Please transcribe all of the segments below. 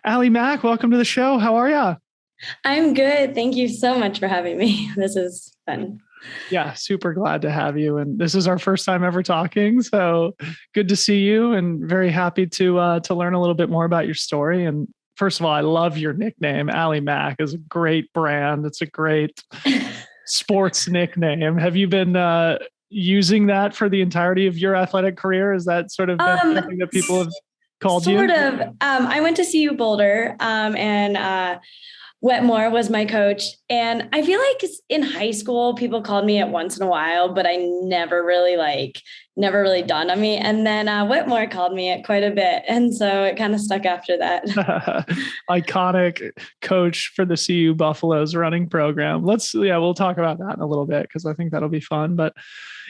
Allie Mack, welcome to the show. How are you? I'm good. Thank you so much for having me. This is fun. Yeah, super glad to have you. And this is our first time ever talking. So good to see you and very happy to learn a little bit more about your story. And first of all, I love your nickname. Allie Mack is a great brand. It's a great sports nickname. Have you been using that for the entirety of your athletic career? Has that sort of been something that people have called you? Sort of. I went to CU Boulder, and Wetmore was my coach. And I feel like in high school, people called me it once in a while, but I never really dawned on me. And then Wetmore called me it quite a bit. And so it kind of stuck after that. Iconic coach for the CU Buffaloes running program. We'll talk about that in a little bit because I think that'll be fun. But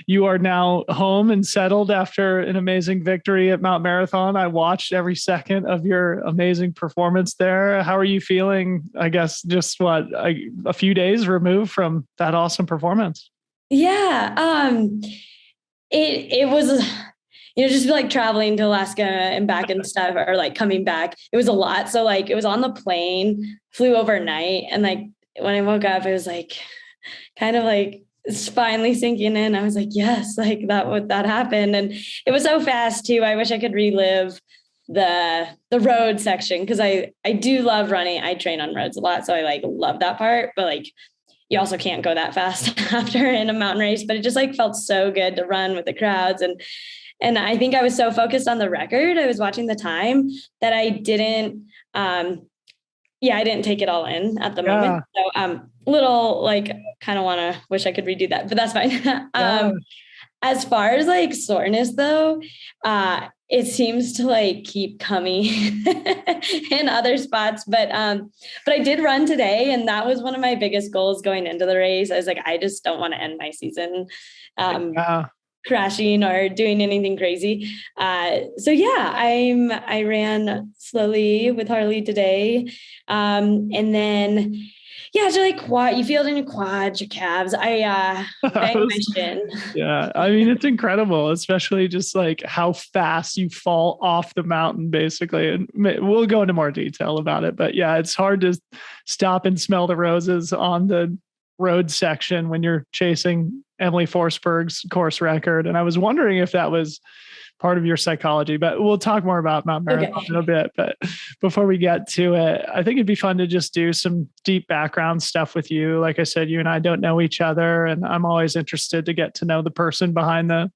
you are now home and settled after an amazing victory at Mount Marathon. I watched every second of your amazing performance there. How are you feeling? I guess just a few days removed from that awesome performance. Yeah. It was, just like traveling to Alaska and back and stuff, or like coming back. It was a lot. So like it was on the plane, flew overnight. And like when I woke up, it was like kind of like it's finally sinking in. I was like, yes, like that happened. And it was so fast too. I wish I could relive the road section because I do love running. I train on roads a lot. So I like love that part. But like you also can't go that fast after in a mountain race, but it just like felt so good to run with the crowds. And I think I was so focused on the record. I was watching the time that I didn't, I didn't take it all in at the moment. So little like kind of wish I could redo that, but that's fine. As far as like soreness though, it seems to like keep coming in other spots, but I did run today, and that was one of my biggest goals going into the race. I was like, I just don't want to end my season crashing or doing anything crazy. I ran slowly with Harley today, and then. Yeah, so like quad, you feel it in your quads, your calves. I banged my shin. Yeah, I mean, it's incredible, especially just like how fast you fall off the mountain, basically. And we'll go into more detail about it. But yeah, it's hard to stop and smell the roses on the road section when you're chasing Emily Forsberg's course record. And I was wondering if that was part of your psychology, but we'll talk more about Mount Marathon in a bit. But before we get to it, I think it'd be fun to just do some deep background stuff with you. Like I said, you and I don't know each other, and I'm always interested to get to know the person behind the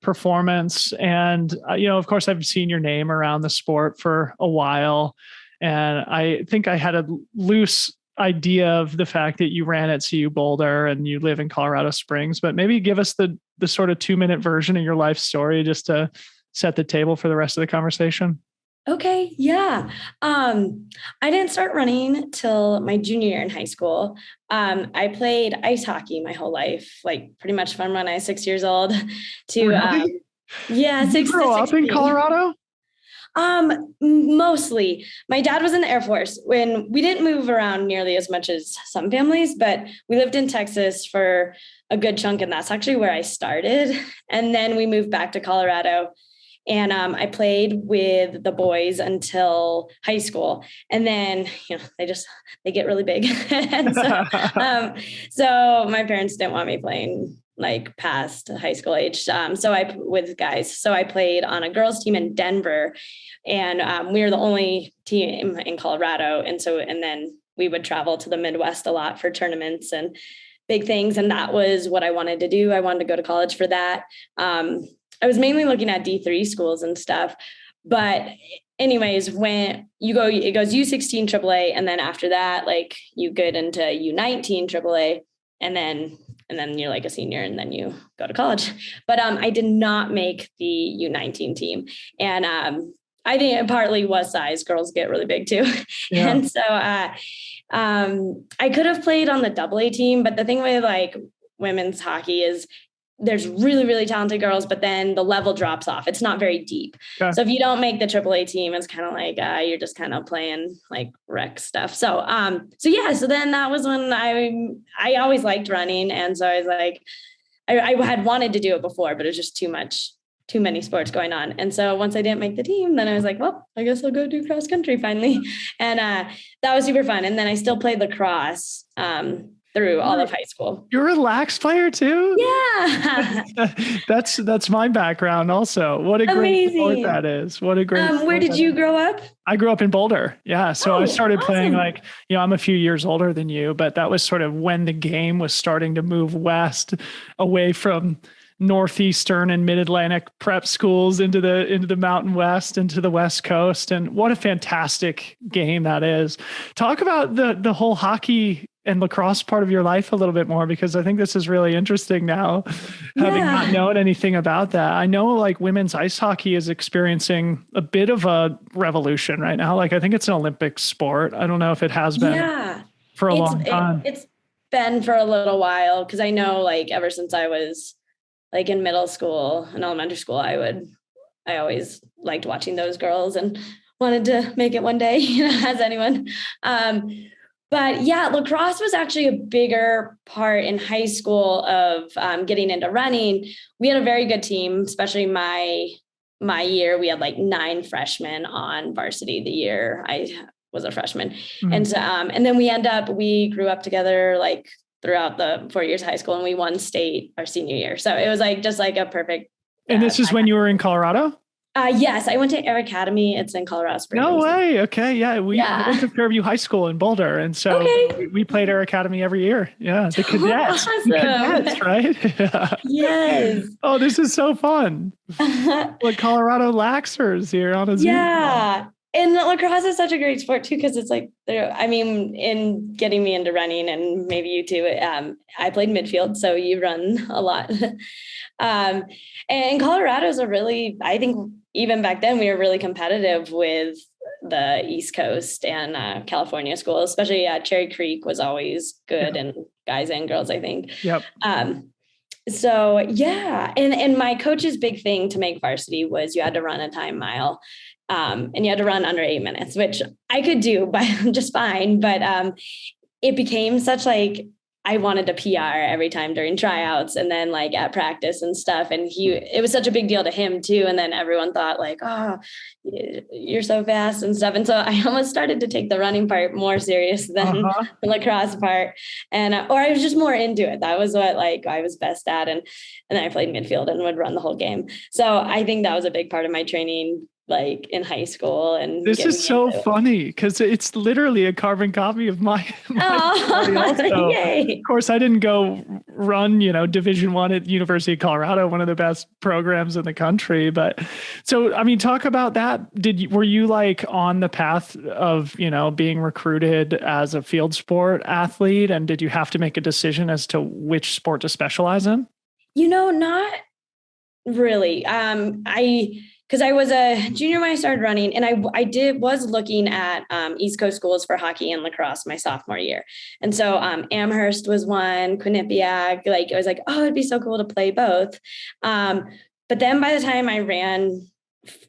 performance. And, of course, I've seen your name around the sport for a while, and I think I had a loose idea of the fact that you ran at CU Boulder and you live in Colorado Springs, but maybe give us the sort of 2-minute version of your life story just to set the table for the rest of the conversation. Okay. Yeah. I didn't start running till my junior year in high school. I played ice hockey my whole life, like pretty much from when I was 6 years old to, really? Did you grow up in Colorado? Mostly. My dad was in the Air Force when we didn't move around nearly as much as some families, but we lived in Texas for a good chunk, and that's actually where I started. And then we moved back to Colorado, and I played with the boys until high school. And then, they get really big. And so my parents didn't want me playing like past high school age. With guys. So I played on a girls team in Denver, and we were the only team in Colorado. And then we would travel to the Midwest a lot for tournaments and big things. And that was what I wanted to do. I wanted to go to college for that. I was mainly looking at D3 schools and stuff, but anyways, when you go, it goes U16 AAA. And then after that, like you get into U19 AAA, and then you're like a senior, and then you go to college. But I did not make the U19 team. And I think it partly was size. Girls get really big too. Yeah. And so I could have played on the AA team, but the thing with like women's hockey is there's really, really talented girls, but then the level drops off. It's not very deep. Okay. So if you don't make the AAA team, it's kind of like you're just kind of playing like rec stuff. So then that was when I always liked running. And so I was like, I had wanted to do it before, but it was just too much too many sports going on. And so once I didn't make the team, then I was like, well, I guess I'll go do cross country finally. And that was super fun. And then I still played lacrosse through all of high school. You're a lax player too? Yeah. That's my background also. What a great sport that is. What a great where did you grow up? I grew up in Boulder. Yeah. So I started playing like, I'm a few years older than you, but that was sort of when the game was starting to move west away from Northeastern and Mid-Atlantic prep schools into the Mountain West, into the West Coast. And what a fantastic game that is. Talk about the whole hockey and lacrosse part of your life a little bit more, because I think this is really interesting now, having not known anything about that. I know like women's ice hockey is experiencing a bit of a revolution right now. Like I think it's an Olympic sport. I don't know if it has been for a long time. It's been for a little while, because I know like ever since I was like in middle school and elementary school, I always liked watching those girls and wanted to make it one day, as anyone. But yeah, lacrosse was actually a bigger part in high school of getting into running. We had a very good team, especially my year. We had like 9 freshmen on varsity the year I was a freshman. Mm-hmm. And then we grew up together like throughout the 4 years of high school, and we won state our senior year. So it was like just like a perfect. And this is when you were in Colorado? Yes, I went to ATRA Academy. It's in Colorado Springs. No way. Okay. Yeah. We went to Fairview High School in Boulder. And so we played ATRA Academy every year. Yeah. The cadets. Awesome. The cadets, right? Yeah. Yes. Oh, this is so fun. Like Colorado Laxers here on a Zoom. Yeah. And lacrosse is such a great sport too, because it's like, in getting me into running, and maybe you too, I played midfield, so you run a lot. And Colorado is I think even back then we were really competitive with the East Coast and California schools, especially Cherry Creek was always good, and guys and girls, I think. Yep. So yeah. And my coach's big thing to make varsity was you had to run a time mile. And you had to run under 8 minutes, which I could do by just fine. But it became such like, I wanted to PR every time during tryouts and then like at practice and stuff. And it was such a big deal to him too. And then everyone thought like, oh, you're so fast and stuff. And so I almost started to take the running part more serious than the lacrosse part. And, or I was just more into it. That was what like I was best at. And then I played midfield and would run the whole game. So I think that was a big part of my training like in high school. And this is so funny because it's literally a carbon copy of my yay. Of course, I didn't go run, Division I at University of Colorado, one of the best programs in the country. But so, I mean, talk about that. Were you like on the path of, being recruited as a field sport athlete? And did you have to make a decision as to which sport to specialize in? Not really. Because I was a junior when I started running, and I was looking at East Coast schools for hockey and lacrosse my sophomore year. And so Amherst was one, Quinnipiac, like I was like, oh, it'd be so cool to play both. But then by the time I ran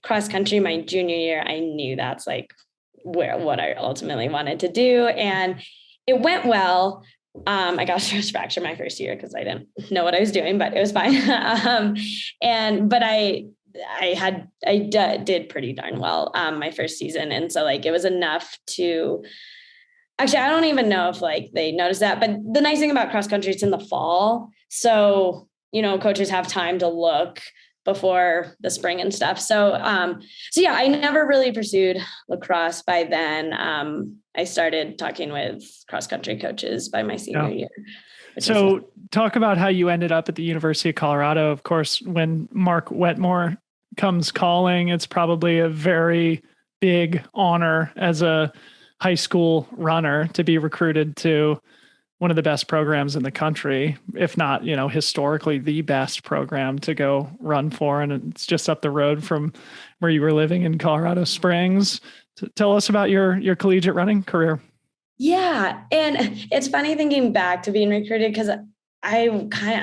cross country my junior year, I knew that's like what I ultimately wanted to do. And it went well. I got a stress fracture my first year because I didn't know what I was doing, but it was fine. But I did pretty darn well my first season. And so like it was enough to actually, I don't even know if like they noticed that, but the nice thing about cross country, it's in the fall. So, coaches have time to look before the spring and stuff. So yeah, I never really pursued lacrosse by then. I started talking with cross country coaches by my senior year. So talk about how you ended up at the University of Colorado. Of course, when Mark Wetmore comes calling, it's probably a very big honor as a high school runner to be recruited to one of the best programs in the country, if not, historically the best program to go run for. And it's just up the road from where you were living in Colorado Springs. Tell us about your collegiate running career. Yeah. And it's funny thinking back to being recruited because I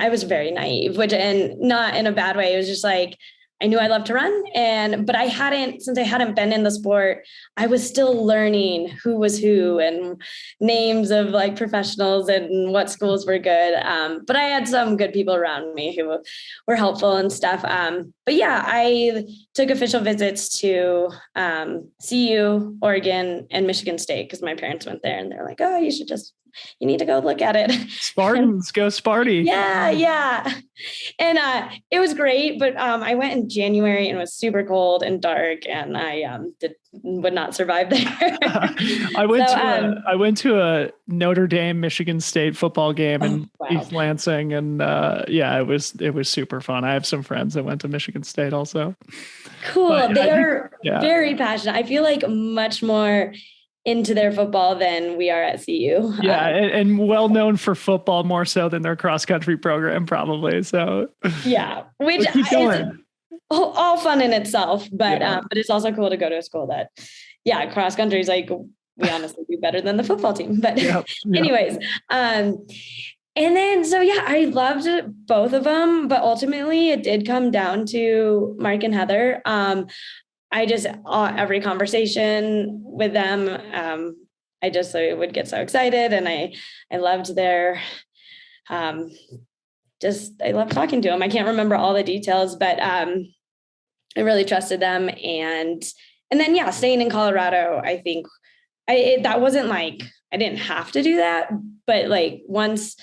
was very naive, and not in a bad way. It was just like, I knew I loved to run, but since I hadn't been in the sport, I was still learning who was who and names of like professionals and what schools were good. But I had some good people around me who were helpful and stuff. But yeah, I took official visits to CU, Oregon, and Michigan State because my parents went there and they're like, oh, you need to go look at it. Spartans, go Sparty. Yeah. And it was great, but I went in January and it was super cold and dark, and I would not survive there. I went to a Notre Dame Michigan State football game in East Lansing, and it was super fun. I have some friends that went to Michigan State also. Cool. They are very passionate. I feel like much more into their football than we are at CU. Yeah, and well known for football more so than their cross country program, probably. So yeah, which is all fun in itself, but it's also cool to go to a school that, cross country is like we honestly do better than the football team. But anyways, and then I loved both of them, but ultimately it did come down to Mark and Heather. I just, every conversation with them, I would get so excited, and I loved their, I love talking to them. I can't remember all the details, but I really trusted them. And then, staying in Colorado, I think that wasn't like, I didn't have to do that, but like once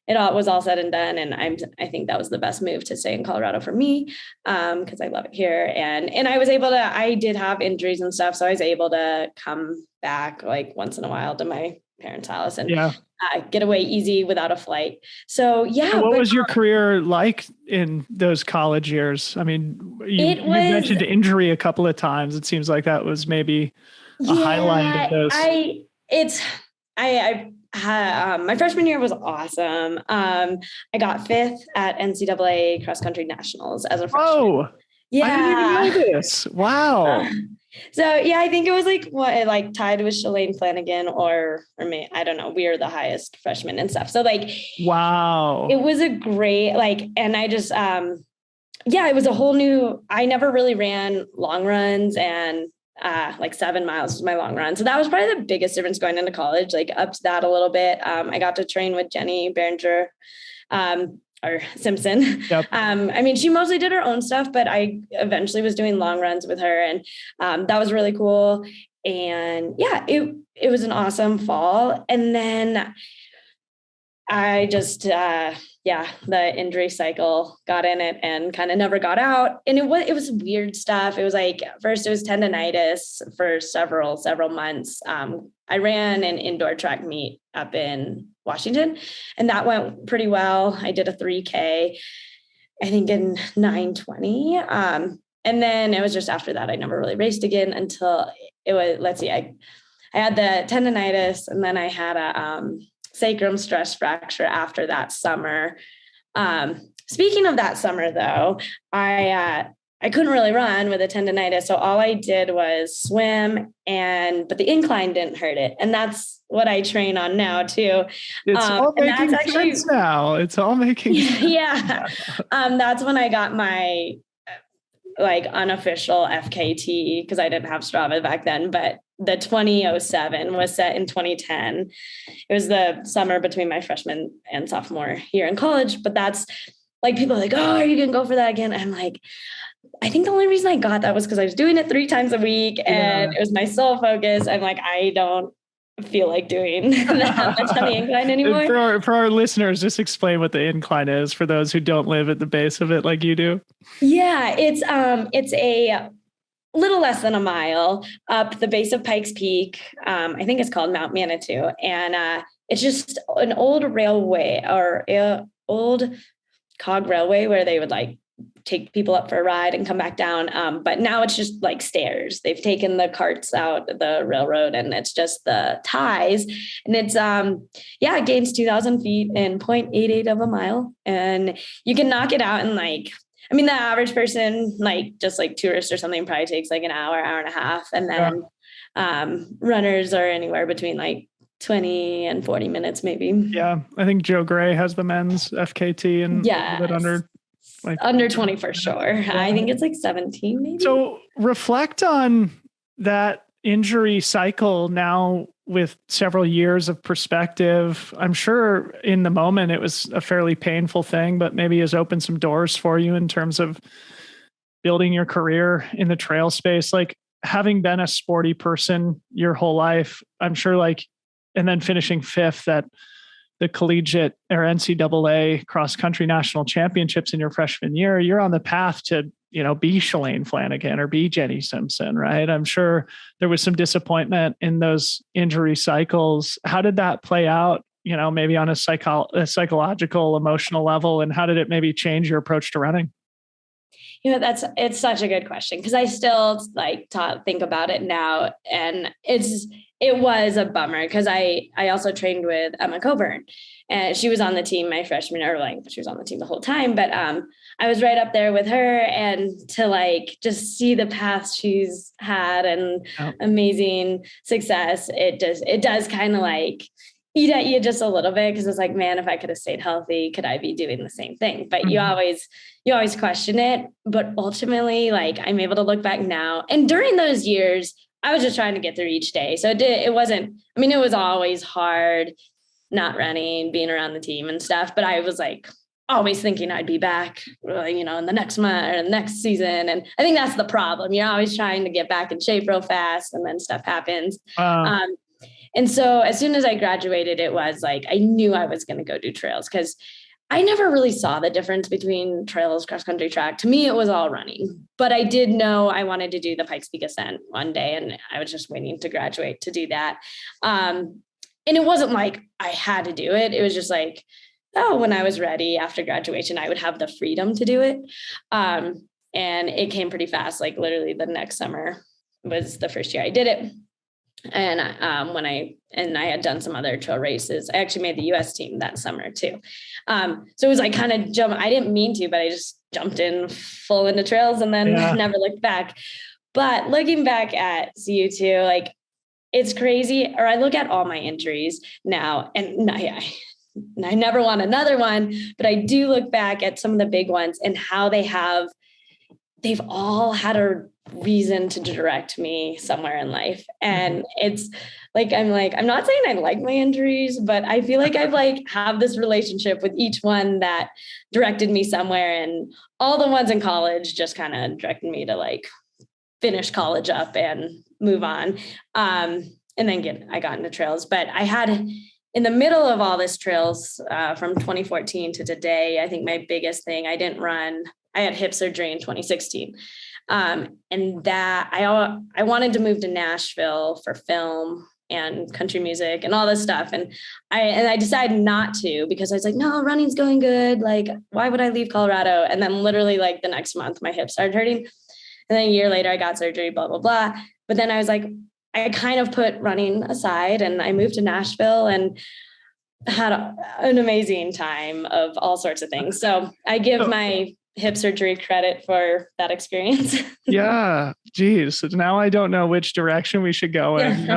it was all said and done, and I think that was the best move to stay in Colorado for me, because I love it here. And I was able to, I did have injuries and stuff, so I was able to come back like once in a while to my parents' house and get away easy without a flight. So what was your career like in those college years? I mean, you mentioned injury a couple of times. It seems like that was maybe a highlight of those. My freshman year was awesome. I got 5th at NCAA cross country nationals as a freshman. Oh, yeah. I didn't even know this. Wow. I think it was like tied with Shalane Flanagan or me. I don't know. We were the highest freshmen and stuff. So wow. It was a great, and I just, it was a whole new, I never really ran long runs, and 7 miles was my long run. So that was probably the biggest difference going into college, upped that a little bit. I got to train with Jenny Behringer, or Simpson. Yep. She mostly did her own stuff, but I eventually was doing long runs with her, and that was really cool. And it was an awesome fall. And then I just, the injury cycle got in it and kind of never got out. And it was weird stuff. It was first it was tendonitis for several months. I ran an indoor track meet up in Washington, and that went pretty well. I did a 3K, I think in 9:20. And then it was just after that, I never really raced again until it was, I had the tendonitis, and then I had a, sacrum stress fracture after that summer. Speaking of that summer though, I couldn't really run with a tendonitis. So all I did was swim, but the incline didn't hurt it. And that's what I train on now too. It's all making sense now. It's all making sense. Yeah. That's when I got my unofficial FKT, because I didn't have Strava back then, but the 2007 was set in 2010. It was the summer between my freshman and sophomore year in college. But that's people are like, oh, are you going to go for that again? I'm like, I think the only reason I got that was because I was doing it 3 times a week, and it was my sole focus. I'm like, I don't feel like doing that much on the incline anymore. For our listeners, just explain what the incline is for those who don't live at the base of it like you do. Yeah, it's a little less than a mile up the base of Pikes Peak. I think it's called Mount Manitou, and it's just an old railway or old cog railway where they would take people up for a ride and come back down. But now it's just stairs. They've taken the carts out the railroad, and it's just the ties. And it's, it gains 2,000 feet in 0.88 of a mile. And you can knock it out in the average person, just tourists or something, probably takes an hour and a half. And then runners are anywhere between 20 and 40 minutes, maybe. Yeah. I think Joe Gray has the men's FKT and a bit under Like under 20 for sure. I think it's like 17 maybe. So reflect on that injury cycle now with several years of perspective. I'm sure in the moment it was a fairly painful thing, but maybe has opened some doors for you in terms of building your career in the trail space. Like having been a sporty person your whole life, I'm sure and then finishing fifth at the collegiate or NCAA cross country national championships in your freshman year, you're on the path to, be Shalane Flanagan or be Jenny Simpson, right? I'm sure there was some disappointment in those injury cycles. How did that play out, maybe on a psychological, emotional level? And how did it maybe change your approach to running? It's such a good question because I still think about it now, and it was a bummer because I also trained with Emma Coburn, and she was on the team my freshman year, she was on the team the whole time, but I was right up there with her, and to just see the path she's had and amazing success, it does kind of eat at you just a little bit because it's like, man, if I could have stayed healthy, could I be doing the same thing? But you always question it. But ultimately, I'm able to look back now. And during those years, I was just trying to get through each day. So it was always hard not running, being around the team and stuff. But I was always thinking I'd be back, in the next month or the next season. And I think that's the problem. You're always trying to get back in shape real fast, and then stuff happens. And so as soon as I graduated, it was I knew I was going to go do trails because I never really saw the difference between trails, cross country, track. To me, it was all running, but I did know I wanted to do the Pikes Peak Ascent one day. And I was just waiting to graduate to do that. And it wasn't I had to do it. It was just when I was ready after graduation, I would have the freedom to do it. And it came pretty fast. Literally the next summer was the first year I did it. And I had done some other trail races. I actually made the US team that summer too. So it was kind of jump. I didn't mean to, but I just jumped in full into trails and then never looked back. But looking back at CU2, it's crazy. Or I look at all my injuries now, and I never want another one, but I do look back at some of the big ones and how they've all had a reason to direct me somewhere in life. And it's I'm not saying I like my injuries, but I feel I've have this relationship with each one that directed me somewhere. And all the ones in college just kind of directed me to finish college up and move on. And then I got into trails, but I had in the middle of all this trails from 2014 to today, I think my biggest thing, I had hip surgery in 2016. And that I wanted to move to Nashville for film and country music and all this stuff. And I decided not to because I was no, running's going good. Why would I leave Colorado? And then literally the next month, my hip started hurting. And then a year later I got surgery, blah, blah, blah. But then I was I kind of put running aside and I moved to Nashville and had an amazing time of all sorts of things. So I give my hip surgery credit for that experience. Yeah. Geez. Now I don't know which direction we should go in.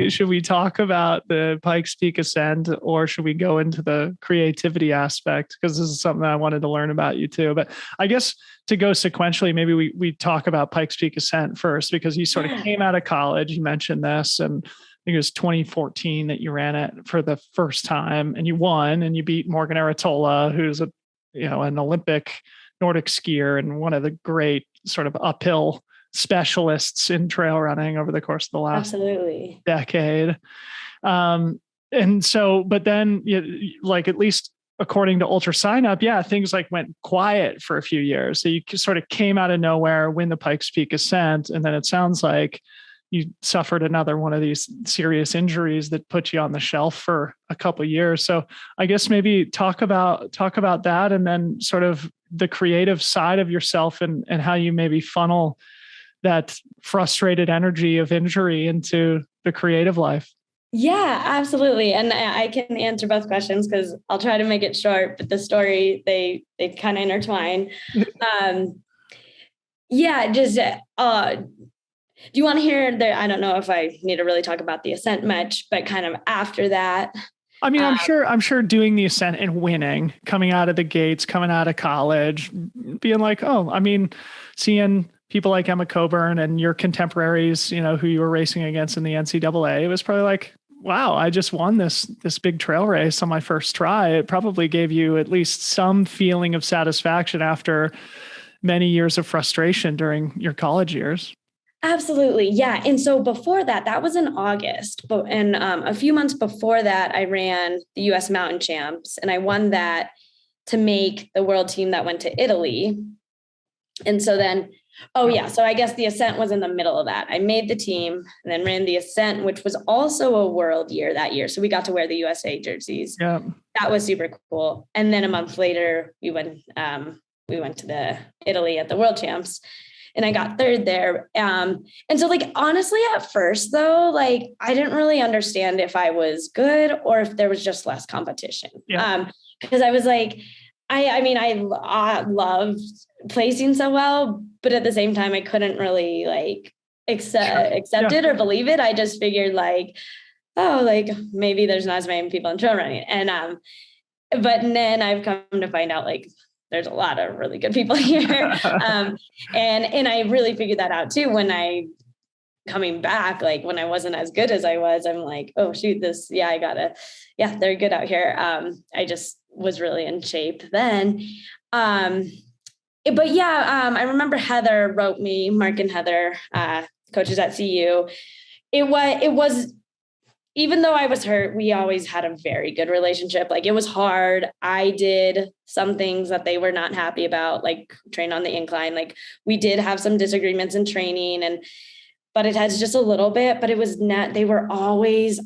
Should we talk about the Pikes Peak Ascent or should we go into the creativity aspect? Because this is something that I wanted to learn about you too. But I guess to go sequentially, maybe we talk about Pikes Peak Ascent first, because you sort of came out of college, you mentioned this, and I think it was 2014 that you ran it for the first time and you won and you beat Morgan Aratola, who's an Olympic Nordic skier and one of the great sort of uphill specialists in trail running over the course of the last decade. And so, but then at least according to Ultra Sign Up, things went quiet for a few years. So you sort of came out of nowhere, win the Pikes Peak Ascent. And then it sounds like you suffered another one of these serious injuries that put you on the shelf for a couple of years. So I guess maybe talk about that and then sort of the creative side of yourself and how you maybe funnel that frustrated energy of injury into the creative life. Yeah, absolutely. And I can answer both questions because I'll try to make it short, but the story, they kind of intertwine. Do you want to hear I don't know if I need to really talk about the Ascent much, but kind of after that, I mean, I'm sure doing the Ascent and winning, coming out of the gates, coming out of college, being like, oh, I mean, seeing people like Emma Coburn and your contemporaries, you know, who you were racing against in the NCAA, it was probably like, wow, I just won this big trail race on my first try. It probably gave you at least some feeling of satisfaction after many years of frustration during your college years. Absolutely. Yeah. And so before that, that was in August, and a few months before that, I ran the US Mountain Champs, and I won that to make the world team that went to Italy. And so then, so I guess the Ascent was in the middle of that. I made the team and then ran the Ascent, which was also a world year that year. So we got to wear the USA jerseys. Yeah. That was super cool. And then a month later, we went to the Italy at the World Champs. And I got third there. And so like, honestly, at first though, like I didn't really understand if I was good or if there was just less competition. Yeah. Because I was like, I loved placing so well, but at the same time, I couldn't really like accept it or believe it. I just figured like, oh, like maybe there's not as many people in trail running. And, but then I've come to find out like, there's a lot of really good people here. And I really figured that out too, when coming back, like when I wasn't as good as I was, I'm like, oh shoot, they're good out here. I just was really in shape then. I remember Heather wrote me, Mark and Heather, coaches at CU. It was, even though I was hurt, we always had a very good relationship. Like it was hard. I did some things that they were not happy about, like train on the incline. Like we did have some disagreements in training, but it has just a little bit, but it was not, they were always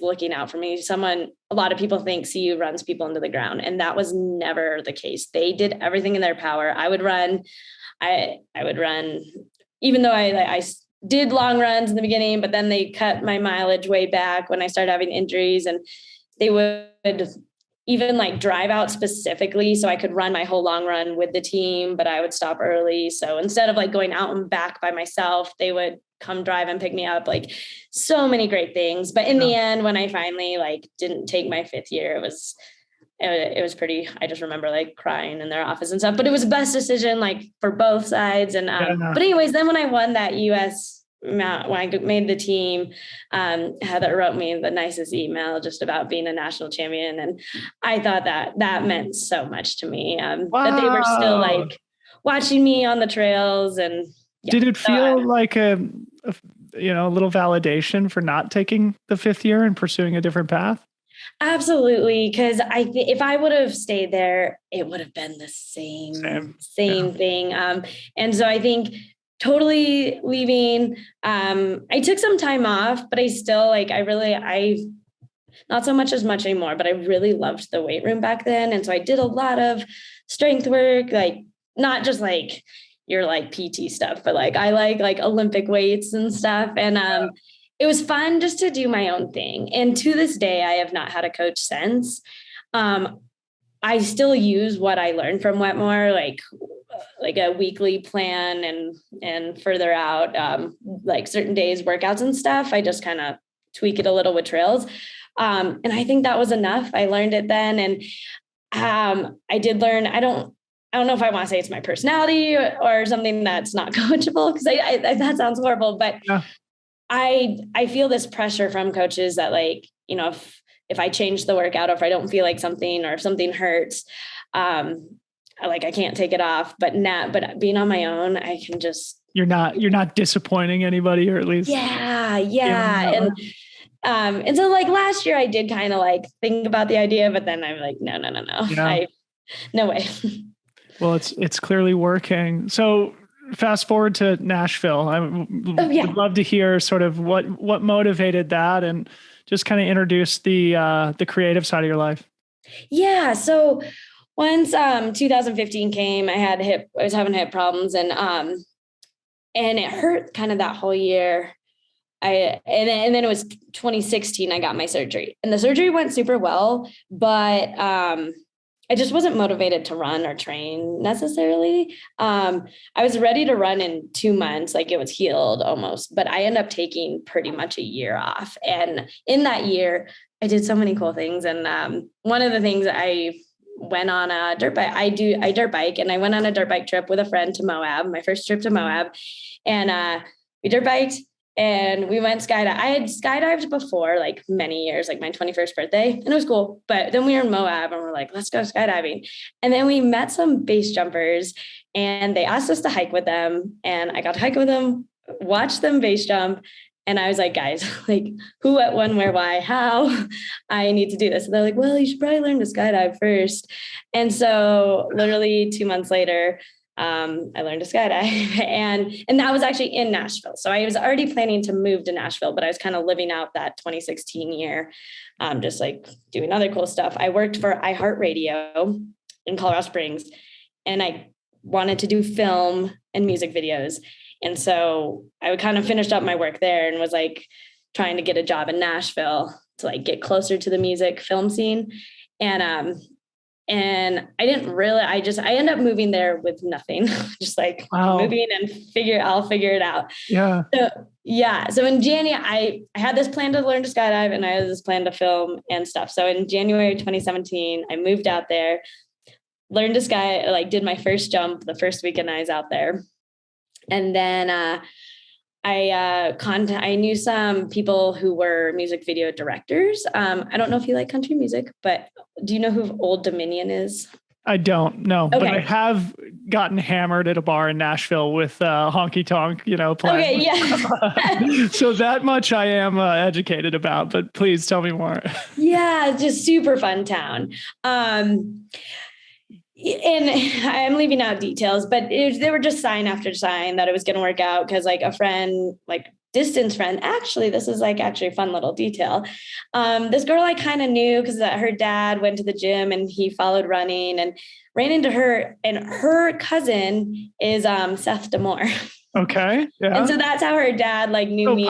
looking out for me. A lot of people think CU runs people into the ground, and that was never the case. They did everything in their power. I would run, even though I did long runs in the beginning, but then they cut my mileage way back when I started having injuries, and they would even like drive out specifically so I could run my whole long run with the team, but I would stop early. So instead of like going out and back by myself, they would come drive and pick me up, like so many great things. But in the end, when I finally like didn't take my fifth year, it was pretty, I just remember like crying in their office and stuff, but it was the best decision like for both sides. And, but anyways, then when I won that US Mount, when I made the team, Heather wrote me the nicest email just about being a national champion. And I thought that meant so much to me, that they were still like watching me on the trails. And did it feel like a little validation for not taking the fifth year and pursuing a different path? Absolutely. Because if I would have stayed there, it would have been the same thing. And so I think totally leaving, I took some time off, but I still like, not so much anymore, but I really loved the weight room back then. And so I did a lot of strength work, like not just like your like PT stuff, but like I like Olympic weights and stuff. And it was fun just to do my own thing. And to this day, I have not had a coach since. I still use what I learned from Wetmore, like a weekly plan and further out, like certain days, workouts and stuff. I just kind of tweak it a little with trails. And I think that was enough. I learned it then. And I did learn, I don't know if I want to say it's my personality or something that's not coachable, because that sounds horrible, but yeah. I feel this pressure from coaches that like, if I change the workout, or if I don't feel like something, or if something hurts, I can't take it off, but being on my own, I can just, you're not disappointing anybody, or at least. Yeah. And so like last year I did kind of like think about the idea, but then I'm like, no, yeah. No way. Well, it's clearly working. So fast forward to Nashville. I would love to hear sort of what motivated that, and just kind of introduce the creative side of your life. Yeah. So once 2015 came, I was having hip problems, and it hurt kind of that whole year. And then it was 2016, I got my surgery, and the surgery went super well, but I just wasn't motivated to run or train necessarily. I was ready to run in 2 months, like it was healed almost, but I ended up taking pretty much a year off. And in that year, I did so many cool things. And one of the things I went on a dirt bike, I dirt bike, and I went on a dirt bike trip with a friend to Moab, my first trip to Moab. And we dirt biked. And we went skydiving. I had skydived before, like many years, like my 21st birthday, and it was cool. But then we were in Moab and we're like, let's go skydiving. And then we met some base jumpers and they asked us to hike with them. And I got to hike with them, watch them base jump. And I was like, guys, like who, what, when, where, why, how I need to do this. And they're like, well, you should probably learn to skydive first. And so literally 2 months later, I learned to skydive and that was actually in Nashville. So I was already planning to move to Nashville, but I was kind of living out that 2016 year, just like doing other cool stuff. I worked for iHeartRadio in Colorado Springs, and I wanted to do film and music videos. And so I kind of finished up my work there and was like trying to get a job in Nashville to like get closer to the music film scene. And I didn't really, I ended up moving there with nothing, just like moving and I'll figure it out. Yeah. So in January, I had this plan to learn to skydive and I had this plan to film and stuff. So in January 2017, I moved out there, learned to did my first jump the first weekend I was out there. And then, I knew some people who were music video directors. I don't know if you like country music, but do you know who Old Dominion is? I don't know, okay. But I have gotten hammered at a bar in Nashville with honky tonk, playing. Okay, yeah. So that much I am educated about, but please tell me more. Yeah, just super fun town. And I'm leaving out details, but they were just sign after sign that it was going to work out because like a friend, like distance friend, actually, this is like actually a fun little detail. This girl I kind of knew because her dad went to the gym and he followed running and ran into her, and her cousin is Seth D'Amore. Okay. Yeah. And so that's how her dad like knew me.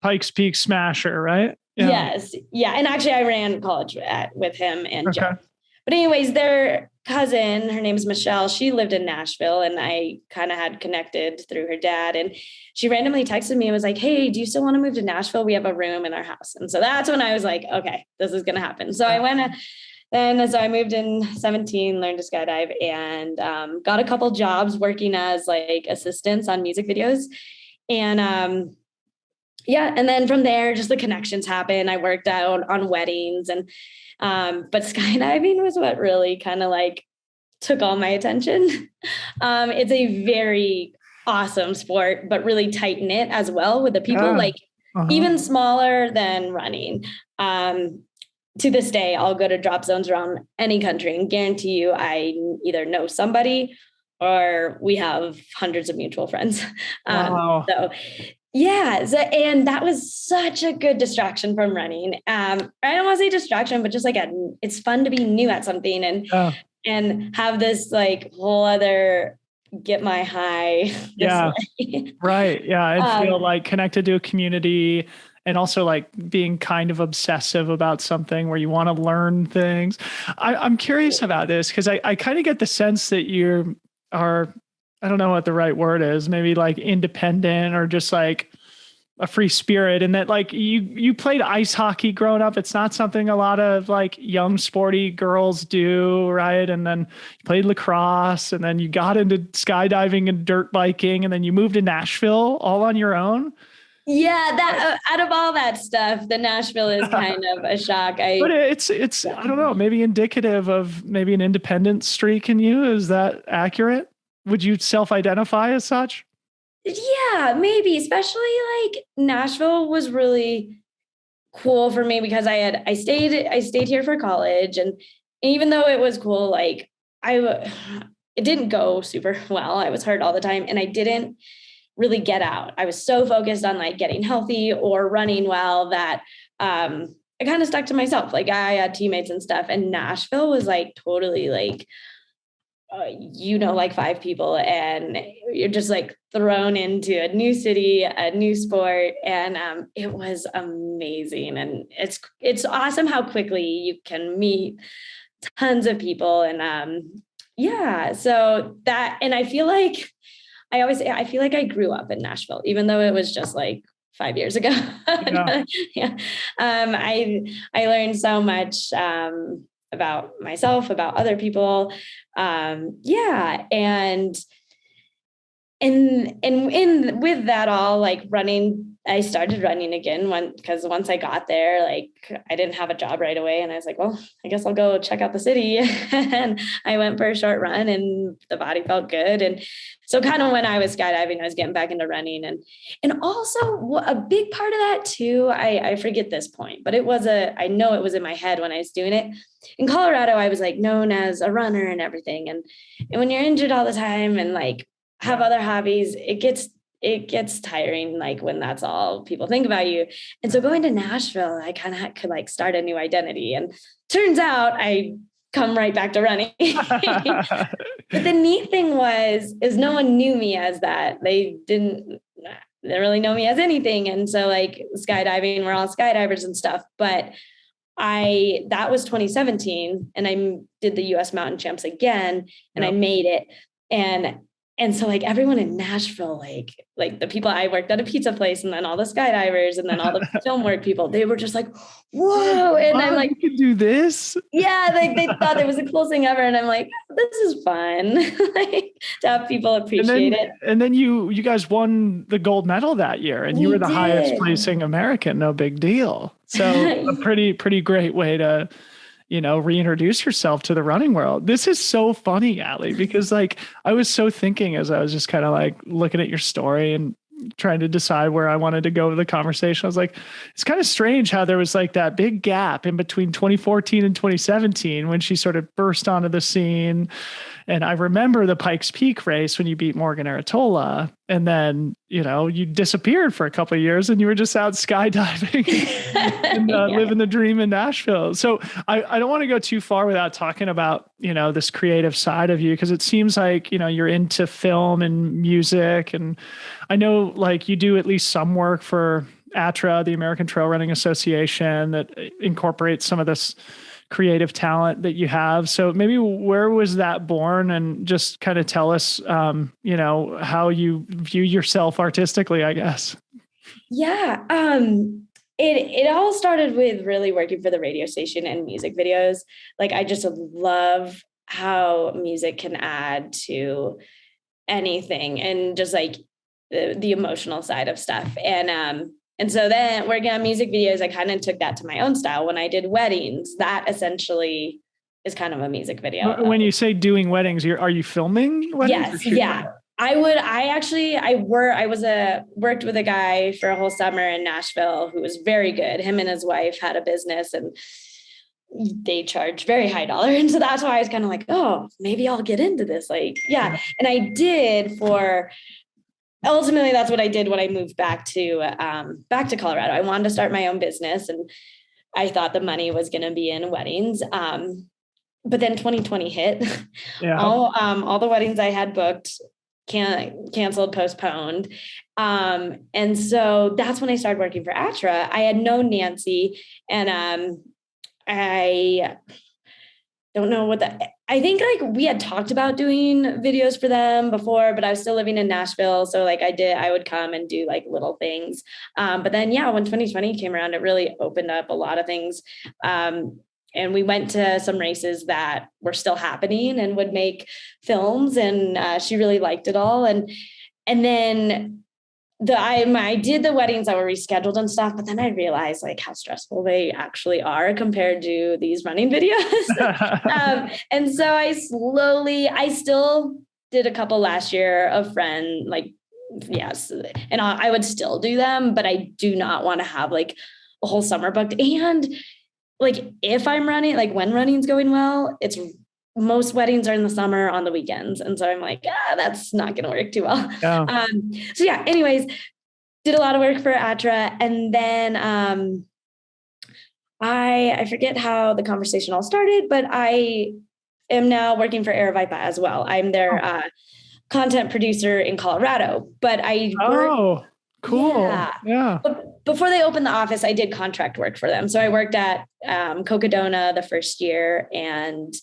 Pikes Peak smasher, right? Yeah. Yes. Yeah. And actually I ran college with him and okay. Joe. But anyways, their cousin, her name is Michelle. She lived in Nashville and I kind of had connected through her dad. And she randomly texted me and was like, hey, do you still want to move to Nashville? We have a room in our house. And so that's when I was like, okay, this is going to happen. So I went so I moved in 17, learned to skydive and got a couple jobs working as like assistants on music videos. And and then from there, just the connections happened. I worked out on weddings and but skydiving was what really kind of like took all my attention. It's a very awesome sport, but really tight knit as well with the people even smaller than running. To this day, I'll go to drop zones around any country and guarantee you I either know somebody or we have hundreds of mutual friends. Wow. And that was such a good distraction from running. I don't want to say distraction, but just like it's fun to be new at something and have this like whole other get my high. Yeah. Right. Yeah. And feel like connected to a community and also like being kind of obsessive about something where you want to learn things. I'm curious about this because I kind of get the sense that you are, I don't know what the right word is, maybe like independent or just like a free spirit, and that like you played ice hockey growing up. It's not something a lot of like young sporty girls do, right? And then you played lacrosse, and then you got into skydiving and dirt biking, and then you moved to Nashville all on your own. Yeah, that out of all that stuff, the Nashville is kind of a shock. But it's I don't know, maybe indicative of maybe an independent streak in you. Is that accurate? Would you self-identify as such? Yeah, maybe, especially like Nashville was really cool for me because I stayed here for college, and even though it was cool, like it didn't go super well. I was hurt all the time and I didn't really get out. I was so focused on like getting healthy or running well that I kind of stuck to myself. Like I had teammates and stuff, and Nashville was like totally like like 5 people and you're just like thrown into a new city, a new sport. And it was amazing. And it's awesome how quickly you can meet tons of people. And so that, and I feel like I feel like I grew up in Nashville, even though it was just like 5 years ago. Yeah. Yeah. I learned so much about myself, about other people. And with that all, like running, I started running again because once I got there, like I didn't have a job right away. And I was like, well, I guess I'll go check out the city. And I went for a short run and the body felt good. And so kind of when I was skydiving, I was getting back into running. And also a big part of that too, I forget this point, but I know it was in my head when I was doing it. In Colorado, I was like known as a runner and everything. And when you're injured all the time and like have other hobbies, it gets tiring, like when that's all people think about you. And so going to Nashville, I kind of could like start a new identity. And turns out I come right back to running. But the neat thing is no one knew me as that. They didn't really know me as anything. And so like skydiving, we're all skydivers and stuff. But that was 2017 and I did the US Mountain Champs again and I made it. And so like everyone in Nashville, like the people, I worked at a pizza place and then all the skydivers and then all the film work people, they were just like, whoa. And I'm like, you can do this. Yeah. Like they thought it was the coolest thing ever. And I'm like, this is fun. Like to have people appreciate it. And then you guys won the gold medal that year and you were the highest placing American, no big deal. So a pretty great way to, reintroduce yourself to the running world. This is so funny, Allie, because like I was so thinking as I was just kind of like looking at your story and trying to decide where I wanted to go with the conversation. I was like, it's kind of strange how there was like that big gap in between 2014 and 2017 when she sort of burst onto the scene. And I remember the Pikes Peak race when you beat Morgan Aratola. And then, you disappeared for a couple of years and you were just out skydiving and living the dream in Nashville. So I don't want to go too far without talking about, this creative side of you, because it seems like, you're into film and music. And I know like you do at least some work for ATRA, the American Trail Running Association, that incorporates some of this creative talent that you have. So maybe where was that born, and just kind of tell us, how you view yourself artistically, I guess. Yeah. It all started with really working for the radio station and music videos. Like I just love how music can add to anything and just like the emotional side of stuff. And so then working on music videos, I kind of took that to my own style. When I did weddings, that essentially is kind of a music video. When you say doing weddings, are you filming weddings? Yes. Yeah. I worked with a guy for a whole summer in Nashville who was very good. Him and his wife had a business and they charge very high dollar. And so that's why I was kind of like, oh, maybe I'll get into this. Like, yeah. And I did ultimately, that's what I did when I moved back to Colorado. I wanted to start my own business and I thought the money was going to be in weddings. But then 2020 hit. Yeah. All the weddings I had booked, canceled, postponed. And so that's when I started working for ATRA. I had known Nancy and I don't know I think like we had talked about doing videos for them before, but I was still living in Nashville. So like I would come and do like little things. But then, when 2020 came around, it really opened up a lot of things. And we went to some races that were still happening and would make films, and she really liked it all. And then I did the weddings that were rescheduled and stuff, but then I realized like how stressful they actually are compared to these running videos. And so I still did a couple last year of friend, like, yes. And I would still do them, but I do not want to have like a whole summer booked. And like, if I'm running, like when running's going well, most weddings are in the summer on the weekends. And so I'm like, that's not going to work too well. Yeah. So yeah, anyways, did a lot of work for ATRA. And then I forget how the conversation all started, but I am now working for Aravaipa as well. I'm their content producer in Colorado, but Cool. Yeah. But before they opened the office, I did contract work for them. So I worked at Cocodona the first year, and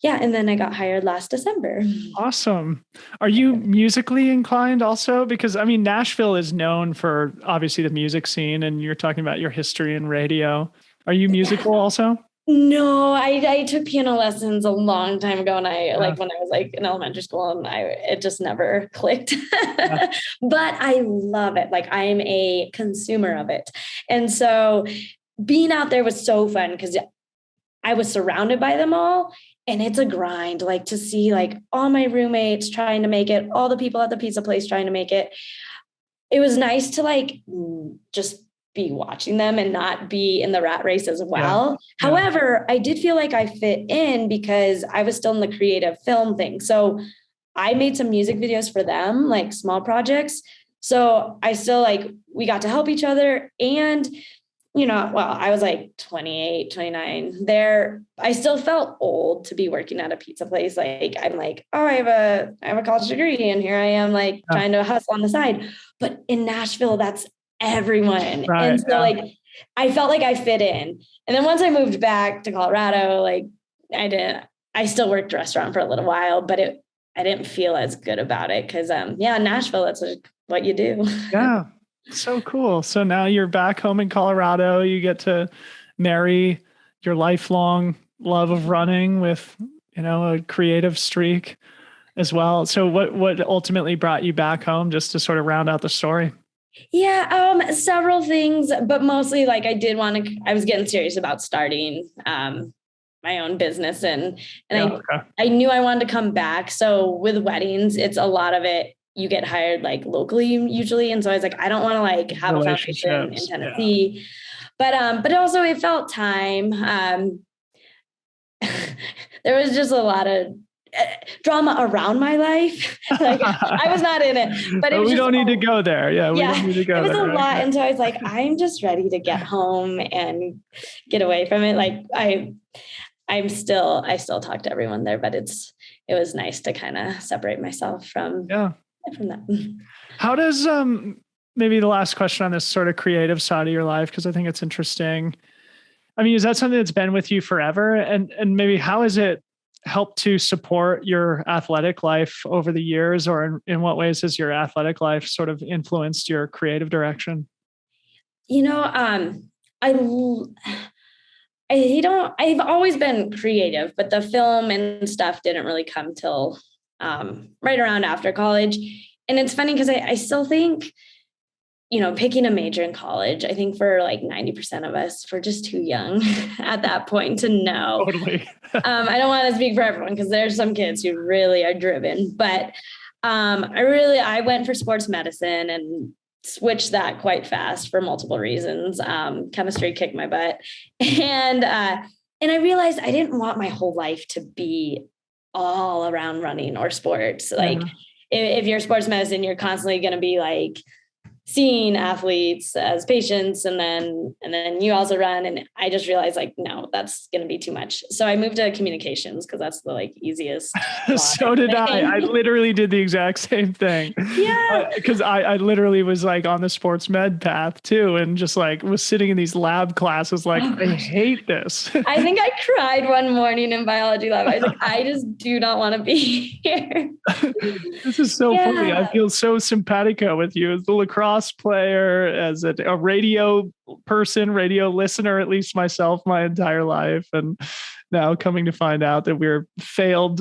then I got hired last December. Awesome. Are you musically inclined also? Because I mean, Nashville is known for obviously the music scene, and you're talking about your history in radio. Are you musical also? No, I took piano lessons a long time ago, and like when I was like in elementary school, and it just never clicked. But I love it. Like, I'm a consumer of it. And so being out there was so fun because I was surrounded by them all. And it's a grind, like, to see like all my roommates trying to make it, all the people at the pizza place trying to make it. It was nice to like just be watching them and not be in the rat race as well. Yeah. However, I did feel like I fit in because I was still in the creative film thing. So I made some music videos for them, like small projects. So I still we got to help each other. And I was like 28, 29 there. I still felt old to be working at a pizza place. Like, I'm like, oh, I have a college degree, and here I am trying to hustle on the side. But in Nashville, that's everyone. Right, and so I felt like I fit in. And then once I moved back to Colorado, I still worked a restaurant for a little while, but I didn't feel as good about it because Nashville, that's what you do. Yeah. So cool. So now you're back home in Colorado. You get to marry your lifelong love of running with, a creative streak as well. So what ultimately brought you back home, just to sort of round out the story? Yeah, several things, but mostly I was getting serious about starting my own business, and I knew I wanted to come back. So with weddings, it's a lot of it. You get hired locally usually. And so I was like, I don't want to have a foundation in Tennessee, but also it felt time. There was just a lot of drama around my life. I was not in it, but we don't need to go there. Yeah. We don't need to go there. It was a lot. And so I was like, I'm just ready to get home and get away from it. I still talk to everyone there, but it was nice to kind of separate myself from that. How does, maybe the last question on this sort of creative side of your life, because I think it's interesting. I mean, is that something that's been with you forever? And maybe how has it helped to support your athletic life over the years, or in what ways has your athletic life sort of influenced your creative direction? I've always been creative, but the film and stuff didn't really come till right around after college. And it's funny because I still think, picking a major in college, I think for 90% of us, we're just too young at that point to know. Totally. I don't want to speak for everyone because there's some kids who really are driven, but I went for sports medicine and switched that quite fast for multiple reasons. Chemistry kicked my butt. And I realized I didn't want my whole life to be all around running or sports. If you're sports medicine, you're constantly going to be seeing athletes as patients, and then you also run. And I just realized no, that's going to be too much. So I moved to communications because that's the easiest. So did I literally did the exact same thing. Yeah. Because I literally was on the sports med path too. And just was sitting in these lab classes. I hate this. I think I cried one morning in biology lab. I was like, I just do not want to be here. This is so funny. I feel so simpatico with you as the lacrosse player, as a radio person, radio listener, at least myself, my entire life. And now coming to find out that we're failed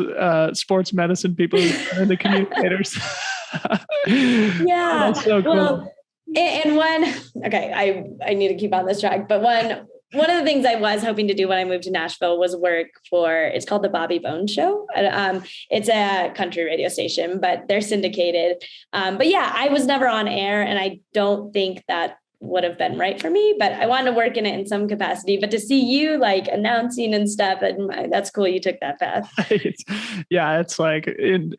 sports medicine people who turn into communicators. Yeah. That's so cool. Well, I need to keep on this track, but one of the things I was hoping to do when I moved to Nashville was work it's called the Bobby Bones Show. It's a country radio station, but they're syndicated. But yeah, I was never on air, and I don't think that would have been right for me, but I wanted to work in it in some capacity. But to see you announcing and stuff, that's cool. You took that path. It's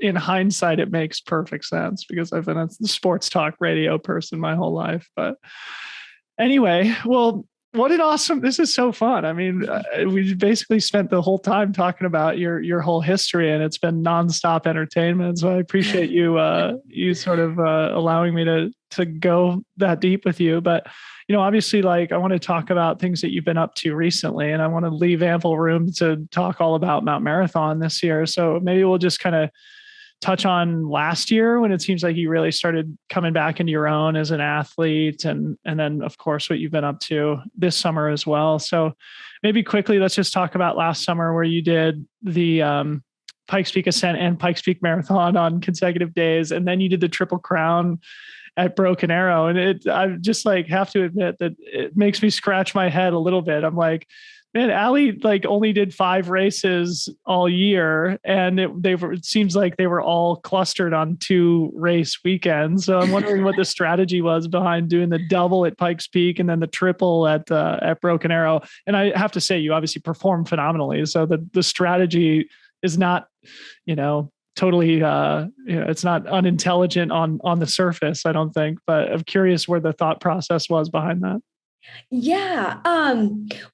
in hindsight, it makes perfect sense because I've been a sports talk radio person my whole life. But anyway, well, What an awesome, this is so fun. I mean, we basically spent the whole time talking about your whole history, and it's been nonstop entertainment. So I appreciate you, you sort of allowing me to go that deep with you. But, obviously, like, I want to talk about things that you've been up to recently, and I want to leave ample room to talk all about Mount Marathon this year. So maybe we'll just kind of touch on last year, when it seems like you really started coming back into your own as an athlete, and then of course what you've been up to this summer as well. So maybe quickly, let's just talk about last summer, where you did the Pikes Peak Ascent and Pikes Peak Marathon on consecutive days, and then you did the Triple Crown at Broken Arrow. And I just like have to admit that it makes me scratch my head a little bit. I'm like, man, Allie like only did 5 races all year, and it seems like they were all clustered on 2 race weekends. So I'm wondering what the strategy was behind doing the double at Pikes Peak and then the triple at Broken Arrow. And I have to say, you obviously performed phenomenally. So the strategy is not, totally, it's not unintelligent on the surface, I don't think. But I'm curious where the thought process was behind that. Yeah.